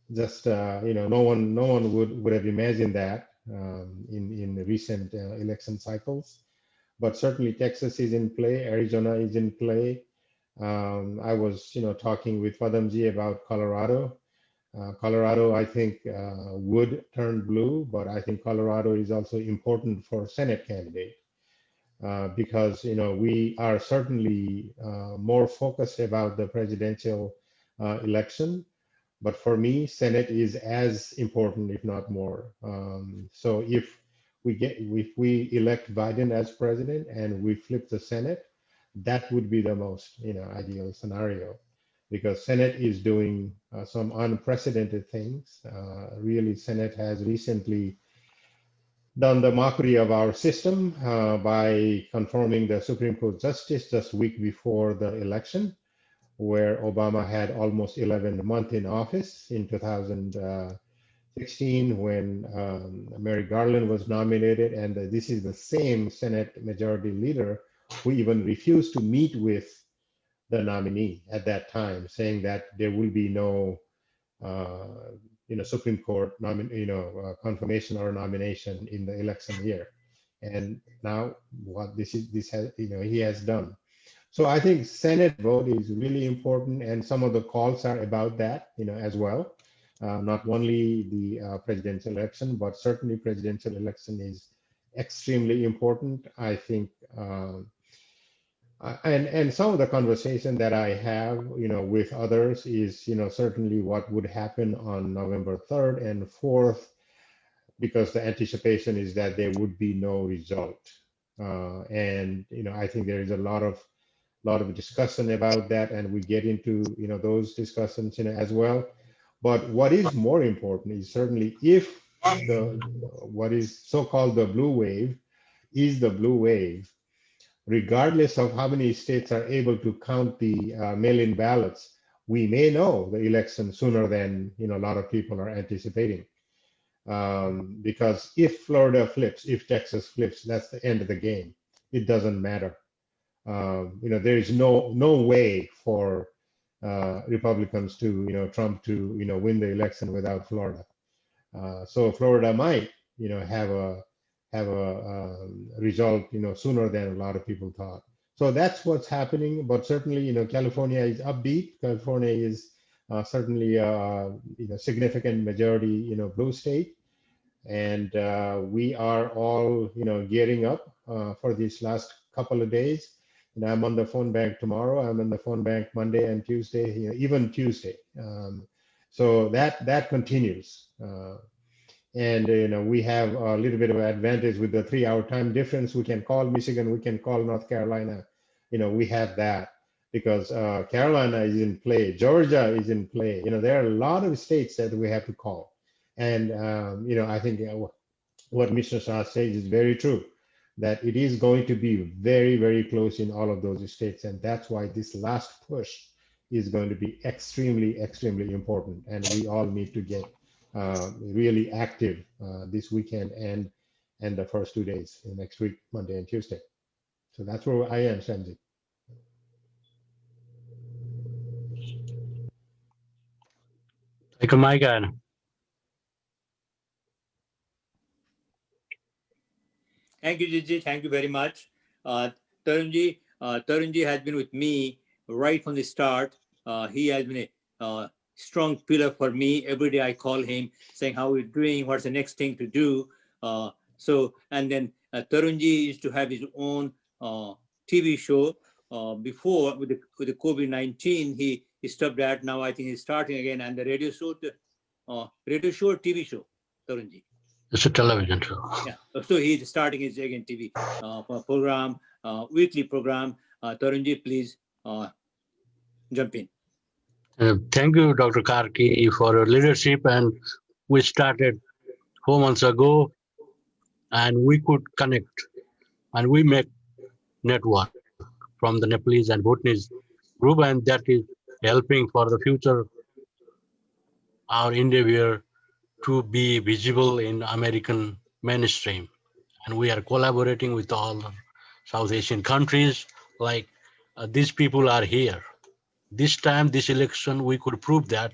one would have imagined that in the recent election cycles. But certainly Texas is in play, Arizona is in play. I was, talking with Padamji about Colorado. Colorado, I think, would turn blue, but I think Colorado is also important for Senate candidate because, we are certainly more focused about the presidential election. But for me, Senate is as important, if not more. So if we elect Biden as president and we flip the Senate, that would be the most ideal scenario, because Senate is doing some unprecedented things. Really, Senate has recently done the mockery of our system by confirming the Supreme Court justice just a week before the election, where Obama had almost 11 months in office in 2016 when Merrick Garland was nominated, and this is the same Senate Majority Leader who even refused to meet with the nominee at that time, saying that there will be no Supreme Court confirmation or nomination in the election year. And now what this has he has done. So I think Senate vote is really important, and some of the calls are about that as well. Not only the presidential election, but certainly presidential election is extremely important. I think. And some of the conversation that I have, with others is, certainly what would happen on November 3rd and 4th, because the anticipation is that there would be no result. And, I think there is a lot of discussion about that, and we get into, those discussions, as well. But what is more important is certainly if what is so-called the blue wave is the blue wave, regardless of how many states are able to count the mail-in ballots, we may know the election sooner than a lot of people are anticipating. Because if Florida flips, if Texas flips, that's the end of the game. It doesn't matter. There is no way for Republicans to Trump to win the election without Florida. So Florida might have a result sooner than a lot of people thought. So that's what's happening. But certainly California is upbeat. California is certainly a significant majority blue state, and we are all gearing up for these last couple of days. And I'm on the phone bank tomorrow. I'm on the phone bank Monday and Tuesday, even Tuesday. So that continues. And we have a little bit of advantage with the 3-hour time difference. We can call Michigan, we can call North Carolina. We have that because Carolina is in play, Georgia is in play. There are a lot of states that we have to call. And I think what Mr. Shah says is very true, that it is going to be very, very close in all of those states. And that's why this last push is going to be extremely, extremely important. And we all need to get really active this weekend and the first 2 days, next week, Monday and Tuesday. So that's where I am, Sanjay. Take a mic on. Thank you, Gigi. Thank you very much. Tarunji has been with me right from the start. He has been a strong pillar for me. Every day I call him saying, how are you doing? What's the next thing to do? And then Tarunji used to have his own TV show before with the COVID-19. He stopped that. Now I think he's starting again. And the radio show, TV show, Tarunji. It's a television show. Yeah, so he's starting his again TV program, weekly program. Tarunji, please jump in. Thank you, Dr. Karki, for your leadership. And we started 4 months ago, and we could connect, and we make network from the Nepalese and Bhutanese group, and that is helping for the future our endeavor to be visible in American mainstream. And we are collaborating with all South Asian countries, like these people are here. This time, this election, we could prove that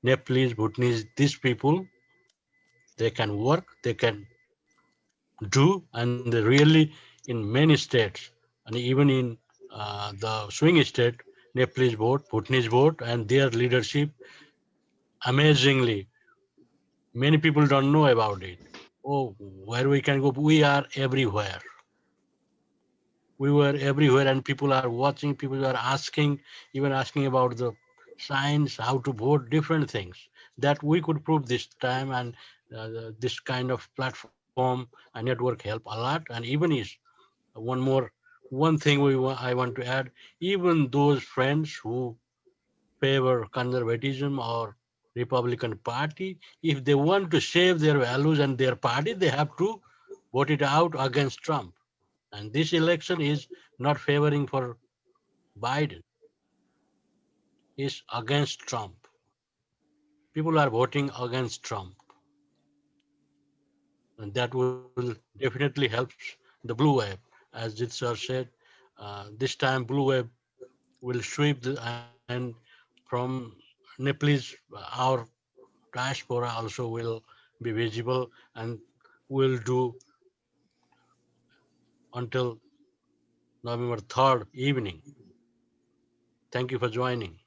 Nepalese, Bhutanese, these people, they can work, they can do, and they really in many states, and even in the swing state, Nepalese vote, Bhutanese vote, and their leadership, amazingly, many people don't know about it. Oh, where we can go, we are everywhere. We were everywhere, and people are watching, people are asking, even asking about the signs, how to vote, different things that we could prove this time. And this kind of platform and network help a lot. And even is one thing I want to add, even those friends who favor conservatism or Republican Party, if they want to save their values and their party, they have to vote it out against Trump. And this election is not favoring for Biden. It's against Trump. People are voting against Trump. And that will definitely help the blue wave. As Jit sir said, This time, blue wave will sweep and from Nepalese, our diaspora also will be visible and will do until November 3rd evening. Thank you for joining.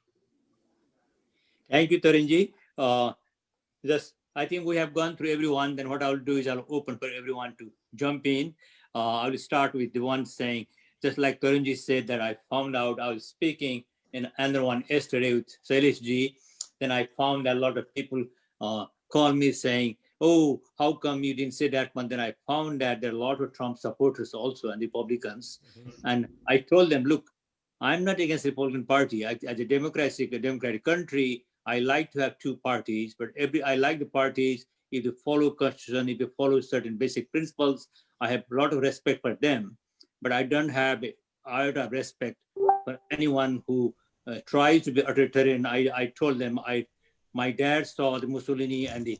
Thank you, Taranji. Just, I think we have gone through everyone. Then what I'll do is I'll open for everyone to jump in. I will start with the one saying, just like Taranji said, that I found out I was speaking in another one yesterday with Salish G. Then I found that a lot of people call me saying, oh, how come you didn't say that one? Then I found that there are a lot of Trump supporters also and Republicans. And I told them, look, I'm not against the Republican Party. As a democratic country, I like to have two parties, but I like the parties if they follow Constitution, if they follow certain basic principles. I have a lot of respect for them, but I don't have respect for anyone who tries to be authoritarian. I told them my dad saw the Mussolini and the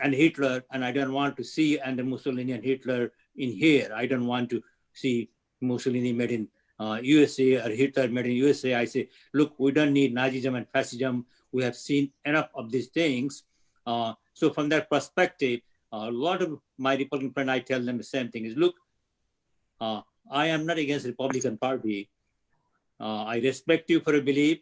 and Hitler, and I don't want to see and the Mussolini and Hitler in here. I don't want to see Mussolini made in USA or Hitler made in USA. I say, look, we don't need Nazism and fascism. We have seen enough of these things. So from that perspective, a lot of my Republican friends, I tell them the same thing is, look, I am not against Republican Party. I respect you for a belief.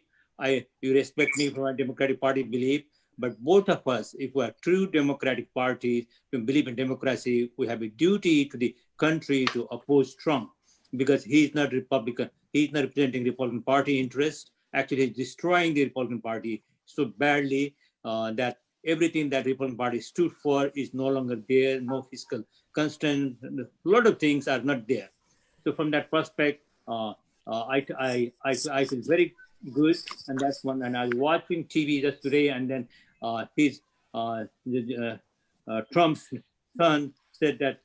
You respect me for my Democratic Party belief. But both of us, if we are true Democratic parties, we believe in democracy, we have a duty to the country to oppose Trump because he's not Republican. He's not representing Republican Party interest. Actually, he's destroying the Republican Party so badly that everything that Republican Party stood for is no longer there. No fiscal constraint. A lot of things are not there. So from that perspective, I feel very good, and that's one. And I was watching TV just today, and then Trump's son said that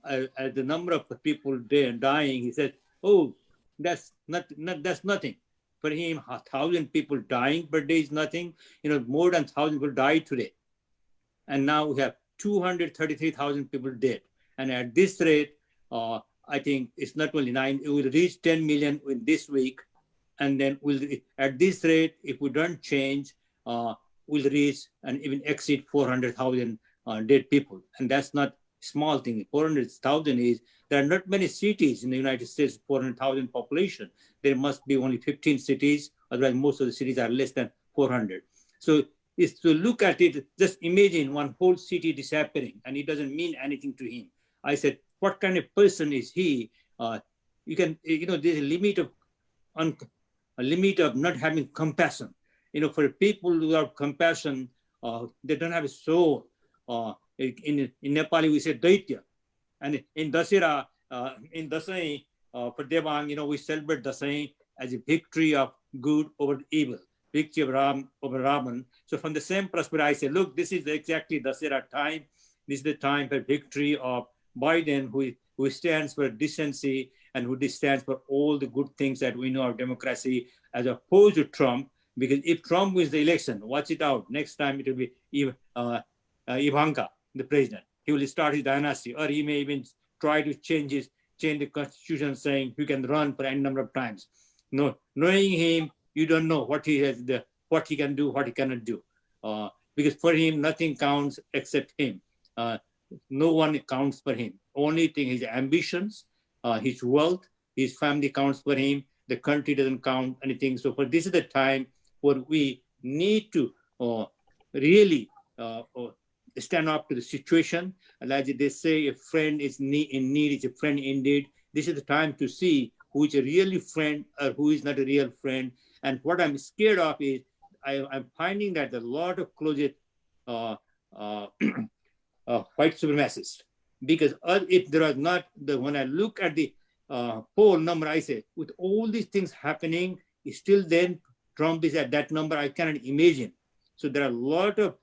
as the number of people there dying, he said, "Oh, that's nothing." For him, 1,000 people dying per day is nothing. More than 1,000 people died today, and now we have 233,000 people dead. And at this rate, I think it's not only 9; it will reach 10 million in this week. And then at this rate, if we don't change, we'll reach and even exceed 400,000 dead people. And that's not small thing. 400,000 is, there are not many cities in the United States, 400,000 population. There must be only 15 cities. Otherwise, most of the cities are less than 400. So is to look at it, just imagine one whole city disappearing, and it doesn't mean anything to him. I said, what kind of person is he? There's a limit of not having compassion. For people who have compassion, they don't have a soul. In Nepali, we say Daitya. And in Dasera, in Dasai, for Devang, we celebrate Dasai as a victory of good over evil, victory of Ram over Ravan. So from the same perspective, I say, look, this is exactly Dasera time. This is the time for victory of Biden, who stands for decency and who stands for all the good things that we know of democracy, as opposed to Trump. Because if Trump wins the election, watch it out. Next time it will be Ivanka, the president. He will start his dynasty, or he may even try to change the constitution, saying he can run for any number of times. No, knowing him, you don't know what he has, what he can do, what he cannot do. Because for him, nothing counts except him. No one counts for him. Only thing, his ambitions, his wealth, his family counts for him. The country doesn't count anything. So for this is the time where we need to really stand up to the situation. And as they say, a friend is in need is a friend indeed. This is the time to see who is a really friend or who is not a real friend. And what I'm scared of is I'm finding that a lot of closet white supremacists. Because if there was not, when I look at the poll number, I say, with all these things happening, still then Trump is at that number, I cannot imagine. So there are a lot of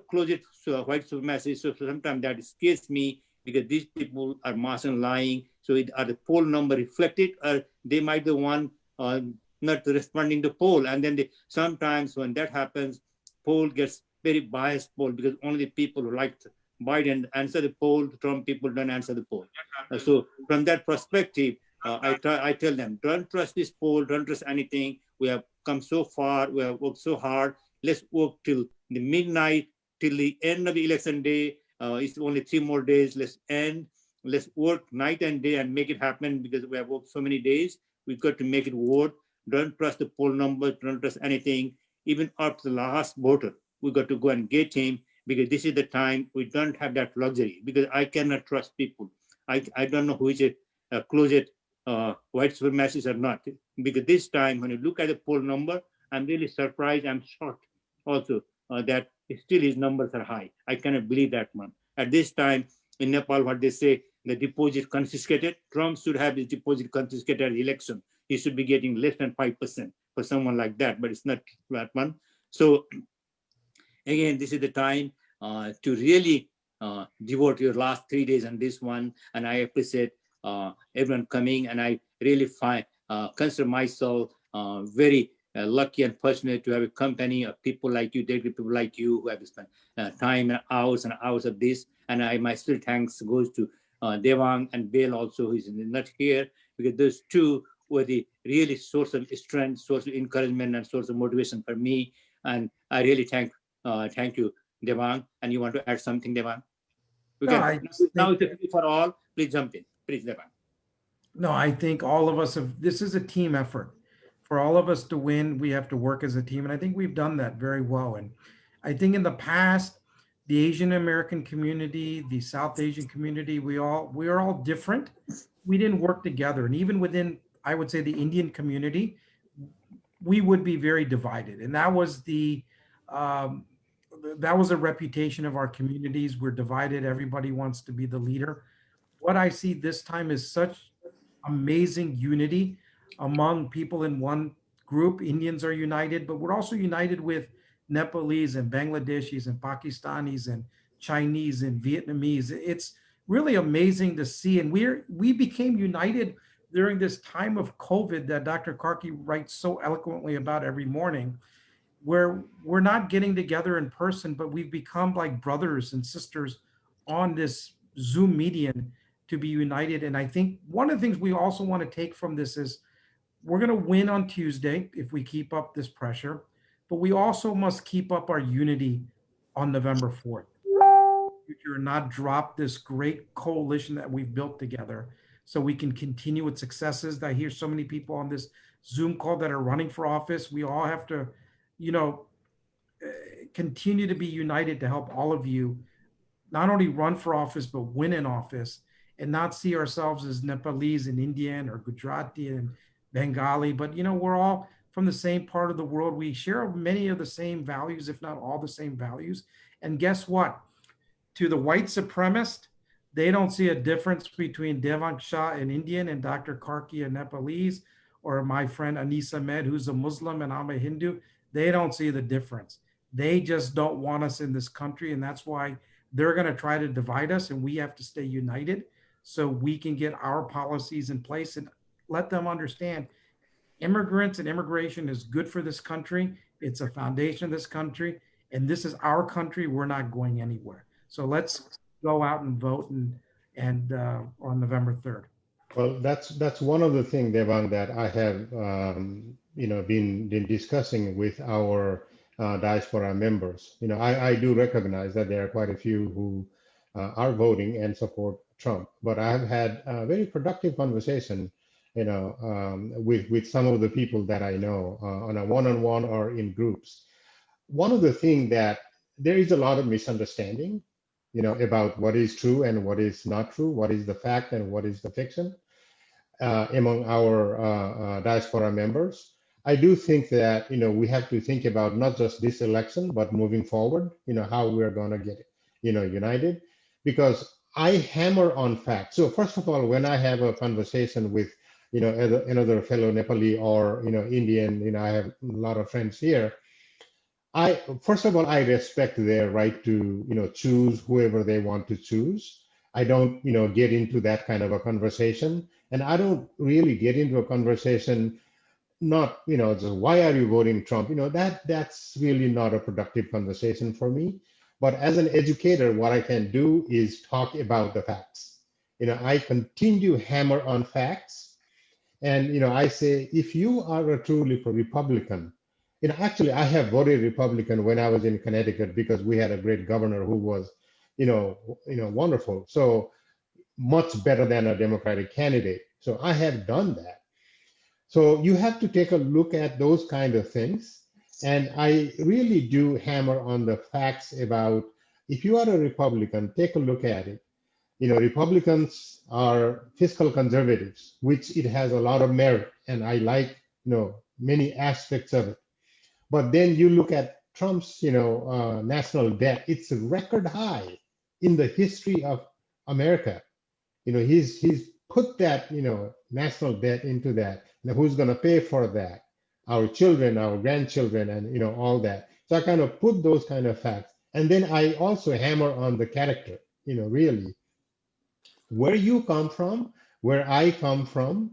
closet white supremacists. So sometimes that scares me, because these people are mass and lying. So are the poll number reflected, or they might be the one not responding to poll. And then sometimes when that happens, poll gets very biased poll, because only the people who like Biden answer the poll, Trump people don't answer the poll. So from that perspective, I tell them, don't trust this poll, don't trust anything. We have come so far, we have worked so hard. Let's work till the midnight, till the end of the election day. It's only 3 more days. Let's end. Let's work night and day and make it happen, because we have worked so many days. We've got to make it work. Don't trust the poll numbers, don't trust anything. Even up to the last voter, we got to go and get him, because this is the time. We don't have that luxury, because I cannot trust people. I don't know who is a closet white supremacist or not. Because this time, when you look at the poll number, I'm really surprised. I'm shocked also that still his numbers are high. I cannot believe that one. At this time in Nepal, what they say, the deposit confiscated. Trump should have his deposit confiscated at the election. He should be getting less than 5% for someone like that, but it's not that one. So again, this is the time to really devote your last 3 days on this one. And I appreciate everyone coming, and I really consider myself very lucky and fortunate to have a company of people like you, dedicated people like you, who have spent time and hours of this. And my still thanks goes to Devang and Bill also, who is not here, because those two were the really source of strength, source of encouragement, and source of motivation for me. And I really thank you, Devang. And you want to add something, Devang? Now it's free for all. Please jump in. Please, Devang. No, I think all of us have, this is a team effort. For all of us to win, we have to work as a team. And I think we've done that very well. And I think in the past, the Asian American community, the South Asian community, we are all different. We didn't work together. And even within, I would say, the Indian community, we would be very divided. And that was a reputation of our communities. We're divided. Everybody wants to be the leader. What I see this time is such amazing unity among people in one group. Indians are united, but we're also united with Nepalese and Bangladeshis and Pakistanis and Chinese and Vietnamese. It's really amazing to see. And we became united during this time of COVID that Dr. Karki writes so eloquently about every morning, where we're not getting together in person, but we've become like brothers and sisters on this Zoom median to be united. And I think one of the things we also want to take from this is we're going to win on Tuesday if we keep up this pressure, but we also must keep up our unity on November 4th. Future, not drop this great coalition that we've built together, so we can continue its successes. I hear so many people on this Zoom call that are running for office. We all have to, continue to be united to help all of you not only run for office, but win in office, and not see ourselves as Nepalese and Indian or Gujarati and Bengali, but we're all from the same part of the world. We share many of the same values, if not all the same values. And guess what? To the white supremacist, they don't see a difference between Devang Shah, an Indian, and Dr. Karki, a Nepalese, or my friend Anis Ahmed, who's a Muslim and I'm a Hindu. They don't see the difference. They just don't want us in this country. And that's why they're going to try to divide us, and we have to stay united so we can get our policies in place and let them understand immigrants and immigration is good for this country. It's a foundation of this country, and this is our country. We're not going anywhere. So let's go out and vote and on November 3rd. Well, that's one of the things, Devang, that I have been discussing with our diaspora members. I do recognize that there are quite a few who are voting and support Trump, but I've had a very productive conversation, with some of the people that I know on a one-on-one or in groups. One of the things that there is a lot of misunderstanding, about what is true and what is not true, what is the fact and what is the fiction among our diaspora members. I do think that, we have to think about not just this election, but moving forward, how we're going to get, united, because I hammer on facts. So first of all, when I have a conversation with, another fellow Nepali or, Indian, I have a lot of friends here. First of all, I respect their right to, choose whoever they want to choose. I don't, get into that kind of a conversation. And I don't really get into a conversation, not, just why are you voting Trump? That's really not a productive conversation for me. But as an educator, what I can do is talk about the facts. I continue to hammer on facts. And, I say, if you are a truly Republican, actually, I have voted Republican when I was in Connecticut because we had a great governor who was, wonderful. So much better than a Democratic candidate. So I have done that. So you have to take a look at those kind of things. And I really do hammer on the facts about if you are a Republican, take a look at it. Republicans are fiscal conservatives, which it has a lot of merit. And I like, many aspects of it. But then you look at Trump's, national debt, it's a record high in the history of America. He's put that, national debt into that. Now, who's going to pay for that? Our children, our grandchildren, and, all that. So I kind of put those kind of facts. And then I also hammer on the character, really. Where you come from, where I come from,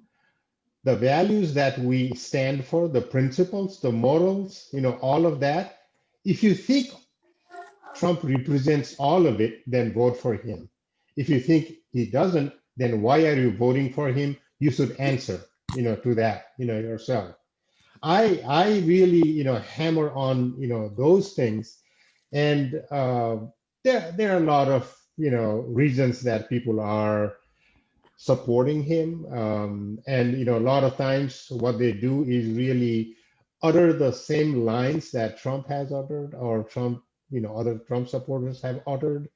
the values that we stand for, the principles, the morals, all of that. If you think Trump represents all of it, then vote for him. If you think he doesn't, then why are you voting for him? You should answer, to that, yourself. I really, hammer on, those things. And there are a lot of, reasons that people are supporting him. And, a lot of times what they do is really utter the same lines that Trump has uttered or Trump, other Trump supporters have uttered.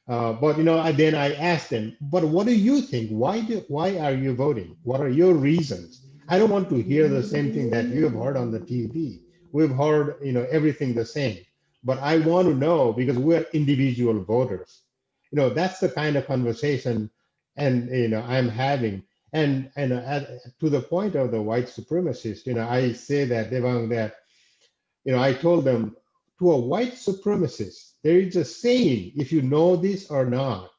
But, then I asked them, but what do you think? Why are you voting? What are your reasons? I don't want to hear the same thing that you have heard on the TV. We've heard, everything the same. But I want to know because we're individual voters. That's the kind of conversation and I'm having. And to the point of the white supremacist, I say that Devang, that I told them, to a white supremacist, there is a saying, if you know this or not,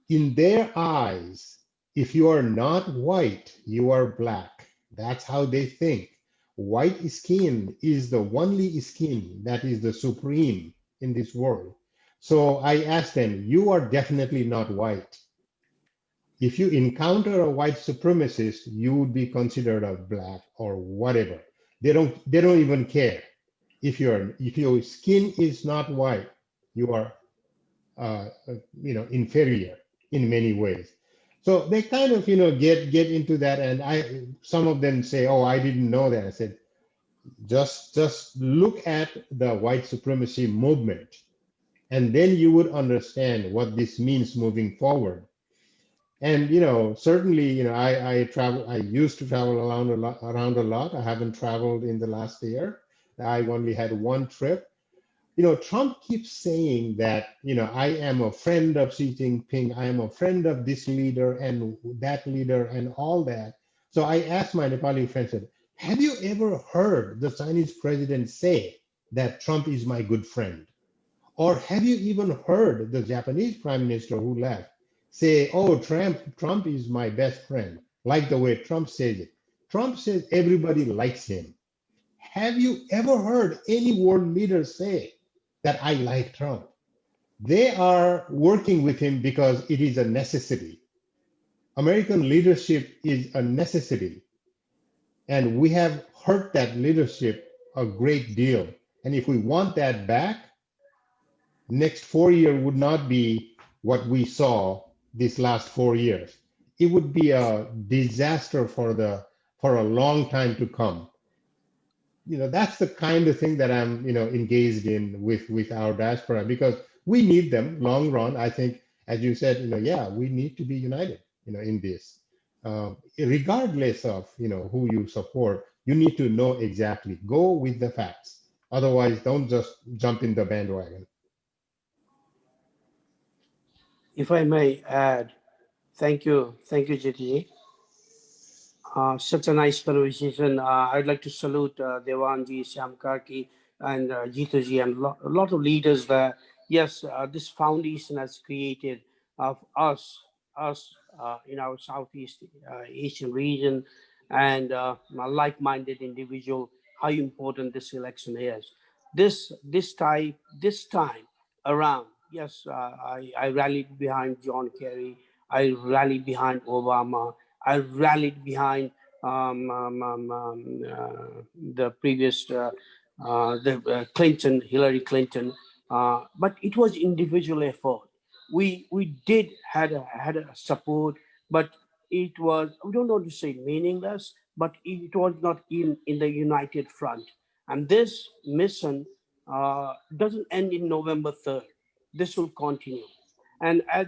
in their eyes, if you are not white, you are black. That's how they think. White skin is the only skin that is the supreme in this world. So I asked them, you are definitely not white. If you encounter a white supremacist, you would be considered a black or whatever. They don't even care. If your skin is not white, you are inferior in many ways. So they kind of get into that, and some of them say, oh, I didn't know that. I said, just look at the white supremacy movement, and then you would understand what this means moving forward. And certainly, I travel. I used to travel around a lot. I haven't traveled in the last year. I only had one trip. Trump keeps saying that, I am a friend of Xi Jinping. I am a friend of this leader and that leader and all that. So I asked my Nepali friend, said, have you ever heard the Chinese president say that Trump is my good friend? Or have you even heard the Japanese prime minister who left say, oh, Trump is my best friend, like the way Trump says it? Trump says everybody likes him. Have you ever heard any world leader say that I like Trump? They are working with him because it is a necessity. American leadership is a necessity. And we have hurt that leadership a great deal. And if we want that back, next 4 years would not be what we saw these last 4 years. It would be a disaster for a long time to come. That's the kind of thing that I'm engaged in with our diaspora, because we need them long run. I think, as you said, yeah, we need to be united in this, regardless of who you support. You need to know exactly, go with the facts. Otherwise, don't just jump in the bandwagon. If I may add, thank you, JTJ. Such a nice conversation. I'd like to salute Devanji, Shyam Karki, and Jituji, and a lot of leaders that, yes, this foundation has created of us in our Southeast Asian region, and a like-minded individual, how important this election is. This time around, yes, I rallied behind John Kerry. I rallied behind Obama. I rallied behind the previous Clinton, Hillary Clinton, but it was individual effort. We did had a support, but it was, we don't want to say meaningless, but it was not in the united front. And this mission doesn't end in November 3rd. This will continue. And as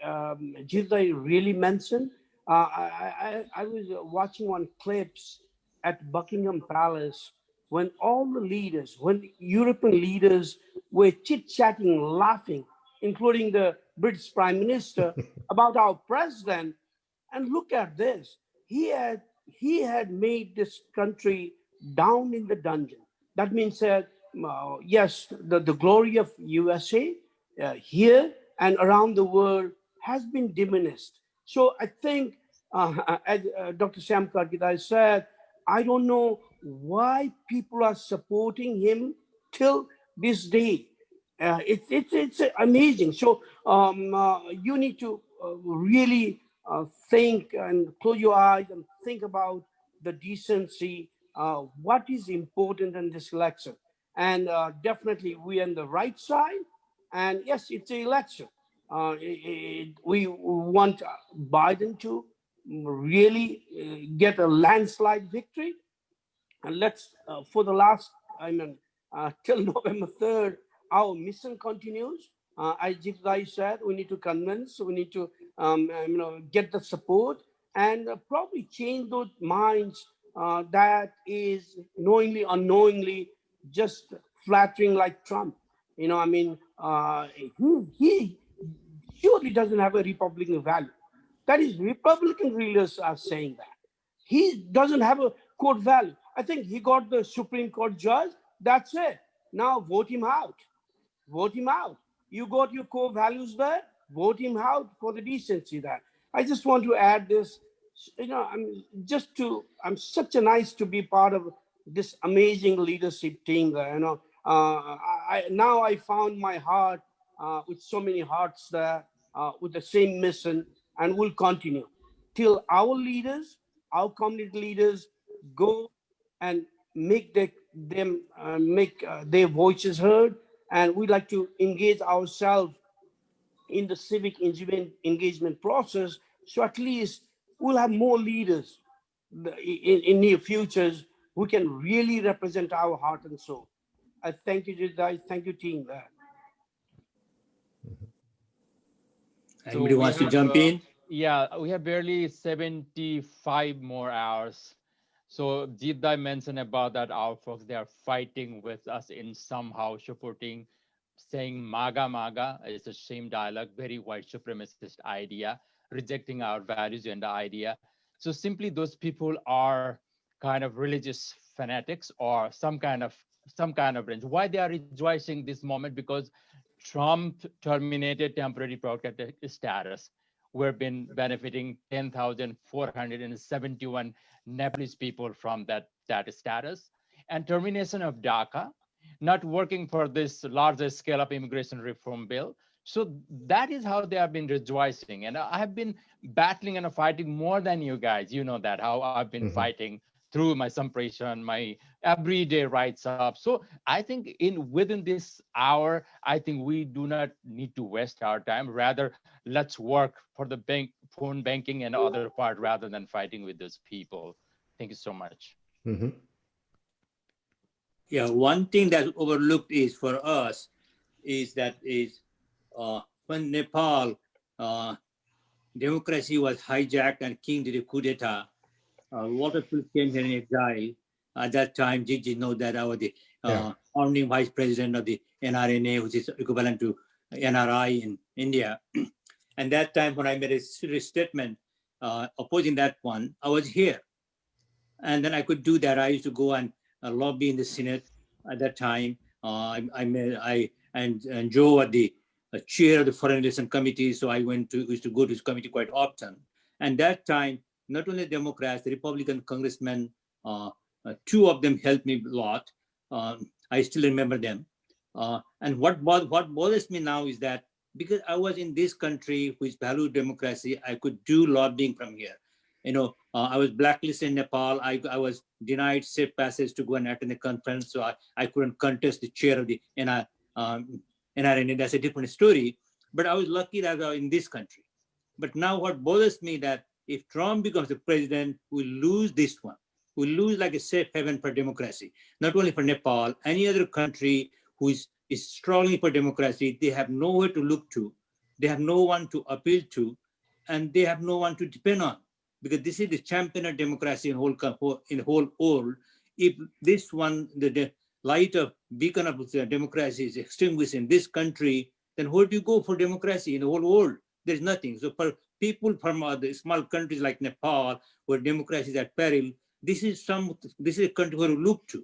Jidai really mentioned, I was watching one clips at Buckingham Palace when all the leaders, when European leaders were chit-chatting, laughing, including the British Prime Minister, about our president. And look at this. He had made this country down in the dungeon. That means that yes, the glory of USA here and around the world has been diminished. So I think, as Dr. Sam Karkidai said, I don't know why people are supporting him till this day. It's amazing. So you need to really think and close your eyes and think about the decency, what is important in this election. And definitely we are on the right side. And yes, it's an election. We want Biden to really get a landslide victory. And let's, for the last, till November 3rd, our mission continues. As Jigdai said, we need to convince, we need to get the support and probably change those minds that is knowingly, unknowingly just flattering like Trump. He surely doesn't have a Republican value. That is, Republican leaders are saying that. He doesn't have a court value. I think he got the Supreme Court judge. That's it. Now vote him out. Vote him out. You got your core values there. Vote him out for the decency there. I just want to add this. I'm such a nice to be part of this amazing leadership team there. Now I found my heart with so many hearts there with the same mission, and will continue till our leaders, our community leaders, go and make their voices heard. And we like to engage ourselves in the civic engagement process. So at least we'll have more leaders in near futures who can really represent our heart and soul. I thank you, Jidai. Thank you, team. Anybody wants to jump in? Yeah, we have barely 75 more hours. So Jidai mentioned about that our folks, they are fighting with us in somehow supporting, saying MAGA, MAGA. It's the same dialogue, very white supremacist idea, rejecting our values and the idea. So simply those people are kind of religious fanatics or some kind of range. Why they are rejoicing this moment? Because Trump terminated temporary protected status. We've been benefiting 10,471 Nepalese people from that status, and termination of DACA, not working for this larger scale of immigration reform bill. So that is how they have been rejoicing. And I have been battling and fighting more than you guys. You know that, how I've been fighting through my suppression, my everyday rights up. So I think within this hour, I think we do not need to waste our time. Rather, let's work for the phone banking and other part rather than fighting with those people. Thank you so much. Yeah, one thing that's overlooked is for us is that when Nepal democracy was hijacked and king did a coup d'etat, a lot of people came here in exile. At that time, Gigi know that I was the founding vice president of the NRNA, which is equivalent to NRI in India. And that time when I made a serious statement opposing that one, I was here. And then I could do that. I used to go and lobby in the Senate at that time. And Joe was the chair of the Foreign Relations Committee, so I used to go to his committee quite often. And that time, not only Democrats, the Republican congressmen, two of them helped me a lot. I still remember them. And what bothers me now is that because I was in this country which valued democracy, I could do lobbying from here. I was blacklisted in Nepal. I was denied safe passage to go and attend the conference, so I couldn't contest the chair of the NRNA. That's a different story. But I was lucky that I was in this country. But now what bothers me that if Trump becomes the president, we'll lose this one. We'll lose like a safe haven for democracy, not only for Nepal, any other country who is struggling for democracy. They have nowhere to look to. They have no one to appeal to, and they have no one to depend on, because this is the champion of democracy in the whole world. If this one, the light of beacon of democracy is extinguished in this country, then where do you go for democracy in the whole world? There's nothing. So for people from the small countries like Nepal, where democracy is at peril, this is a country where we look to.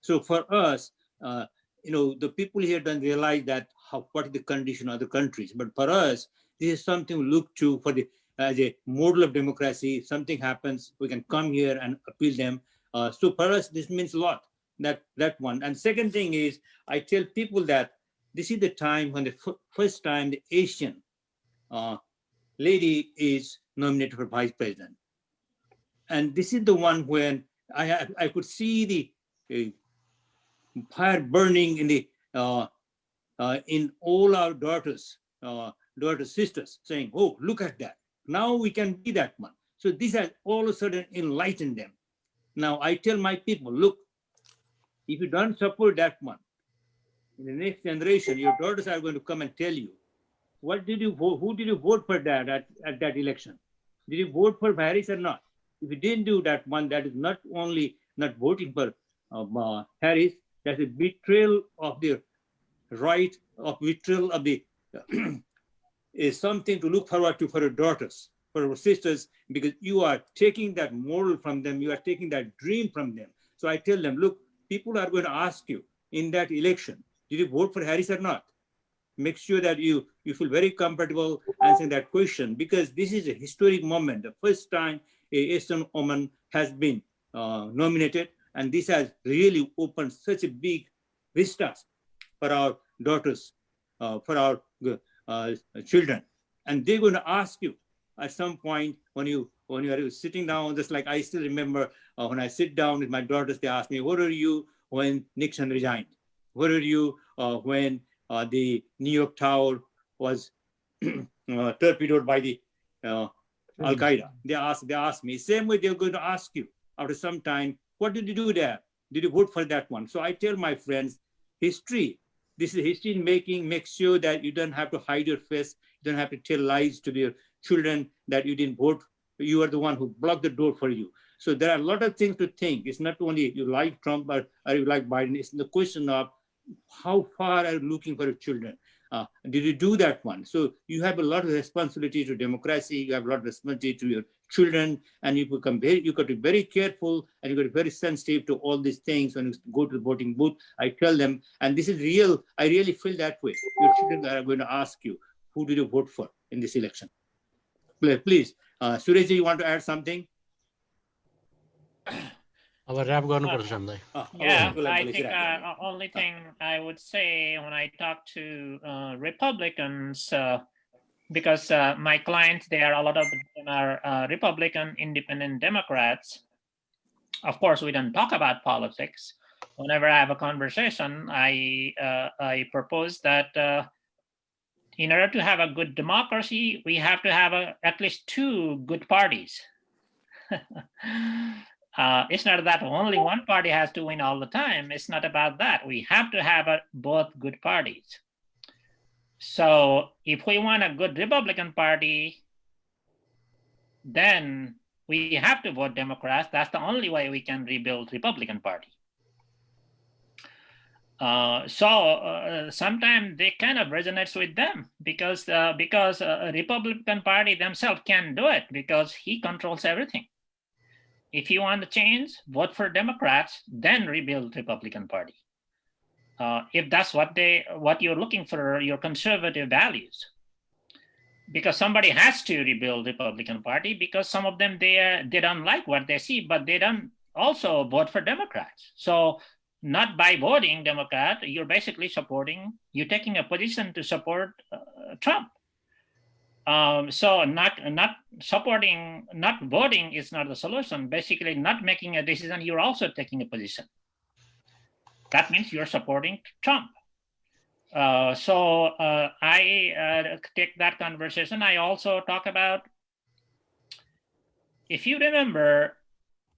So for us, the people here don't realize that what is the condition of other countries. But for us, this is something we look to as a model of democracy. If something happens, we can come here and appeal them. So for us, this means a lot. That one. And second thing is, I tell people that this is the time when the first time the Asian lady is nominated for vice president. And this is the one when I could see the fire burning in all our daughters, sisters, saying, "Oh, look at that! Now we can be that one." So this has all of a sudden enlightened them. Now I tell my people, look, if you don't support that one, in the next generation, your daughters are going to come and tell you, who did you vote for that at that election? Did you vote for Harris or not? If you didn't do that one, that is not only not voting for Harris, that's a betrayal of the right, of betrayal of the is something to look forward to for our daughters, for our sisters, because you are taking that moral from them, you are taking that dream from them. So I tell them, look, people are going to ask you in that election, did you vote for Harris or not? Make sure that you feel very comfortable answering that question, because this is a historic moment. The first time a Asian woman has been nominated, and this has really opened such a big vistas for our daughters, for our children. And they're going to ask you at some point when you are sitting down, just like I still remember when I sit down with my daughters, they ask me, where are you when Nixon resigned? Where are you when the New York Tower was torpedoed by the Al-Qaeda? They ask me. Same way they're going to ask you after some time, what did you do there? Did you vote for that one? So I tell my friends, history, this is history in making. Make sure that you don't have to hide your face. You don't have to tell lies to your children that you didn't vote. You are the one who blocked the door for you. So there are a lot of things to think. It's not only you like Trump or you like Biden. It's the question of how far are you looking for your children? Did you do that one? So you have a lot of responsibility to democracy. You have a lot of responsibility to your children, and you got to be very careful, and you got to be very sensitive to all these things when you go to the voting booth. I tell them, and this is real. I really feel that way. Your children are going to ask you, who did you vote for in this election? Please, Suresh, you want to add something? Yeah, I think only thing I would say when I talk to Republicans, because my clients, they are a lot of them are Republican, independent Democrats. Of course, we don't talk about politics. Whenever I have a conversation, I propose that in order to have a good democracy, we have to have at least two good parties. It's not that only one party has to win all the time. It's not about that. We have to have both good parties. So if we want a good Republican Party, then we have to vote Democrats. That's the only way we can rebuild Republican Party. Sometimes they kind of resonates with them because a Republican Party themselves can do it because he controls everything. If you want to change, vote for Democrats, then rebuild Republican Party. If that's what you're looking for, your conservative values. Because somebody has to rebuild Republican Party because some of them, they don't like what they see, but they don't also vote for Democrats. So not by voting Democrat, you're basically you're taking a position to support Trump. So not supporting, not voting is not the solution. Basically, not making a decision, you're also taking a position. That means you're supporting Trump. So I take that conversation. I also talk about, if you remember,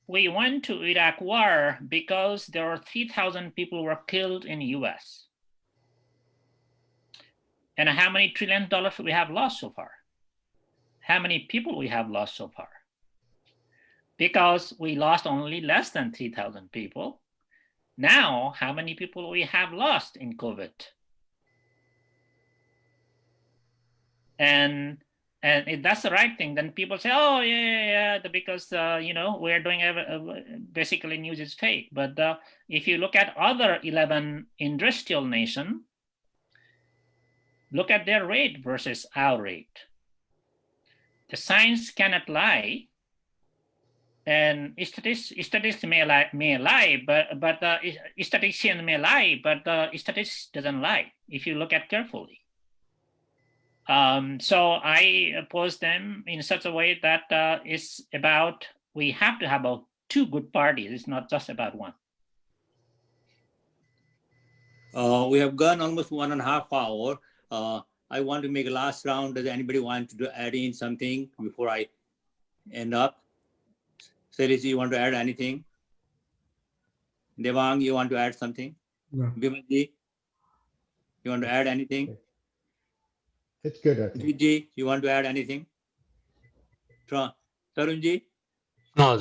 we went to Iraq war because there were 3,000 people were killed in the US. And how many $1 trillion we have lost so far? How many people we have lost so far? Because we lost only less than 3,000 people. Now, how many people we have lost in COVID? And if that's the right thing, then people say, oh, yeah, because, we're doing, basically news is fake. But if you look at other 11 industrial nations, look at their rate versus our rate. The science cannot lie, and statistics may lie, but statistician may lie, but statistics doesn't lie if you look at carefully. So I oppose them in such a way that it's about, we have to have two good parties. It's not just about one. We have gone almost 1.5 hours. I want to make a last round. Does anybody want to add in something before I end up? Sarish, you want to add anything? Devang, you want to add something? No. Bimalji, you want to add anything? It's good, I think. Vijay, you want to add anything? Tarunji? No,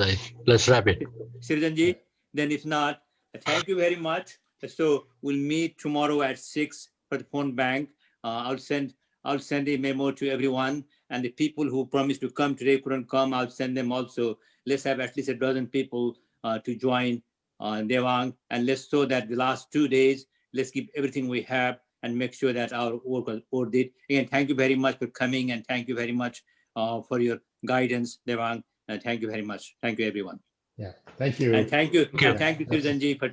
let's wrap it. Srijanji? Then if not, thank you very much. So we'll meet tomorrow at 6 for the phone bank. I'll send a memo to everyone, and the people who promised to come today couldn't come. I'll send them also. Let's have at least a dozen people to join Devang, and let's show that the last 2 days, let's keep everything we have and make sure that our work was worth it. Again, thank you very much for coming, and thank you very much for your guidance, Devang. Thank you very much. Thank you, everyone. Yeah, thank you. And thank you, Srijanji, for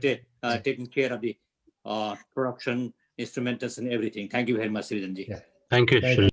taking care of the production, instrumentals, and everything. Thank you very much, Srijanji. Yeah. Thank you.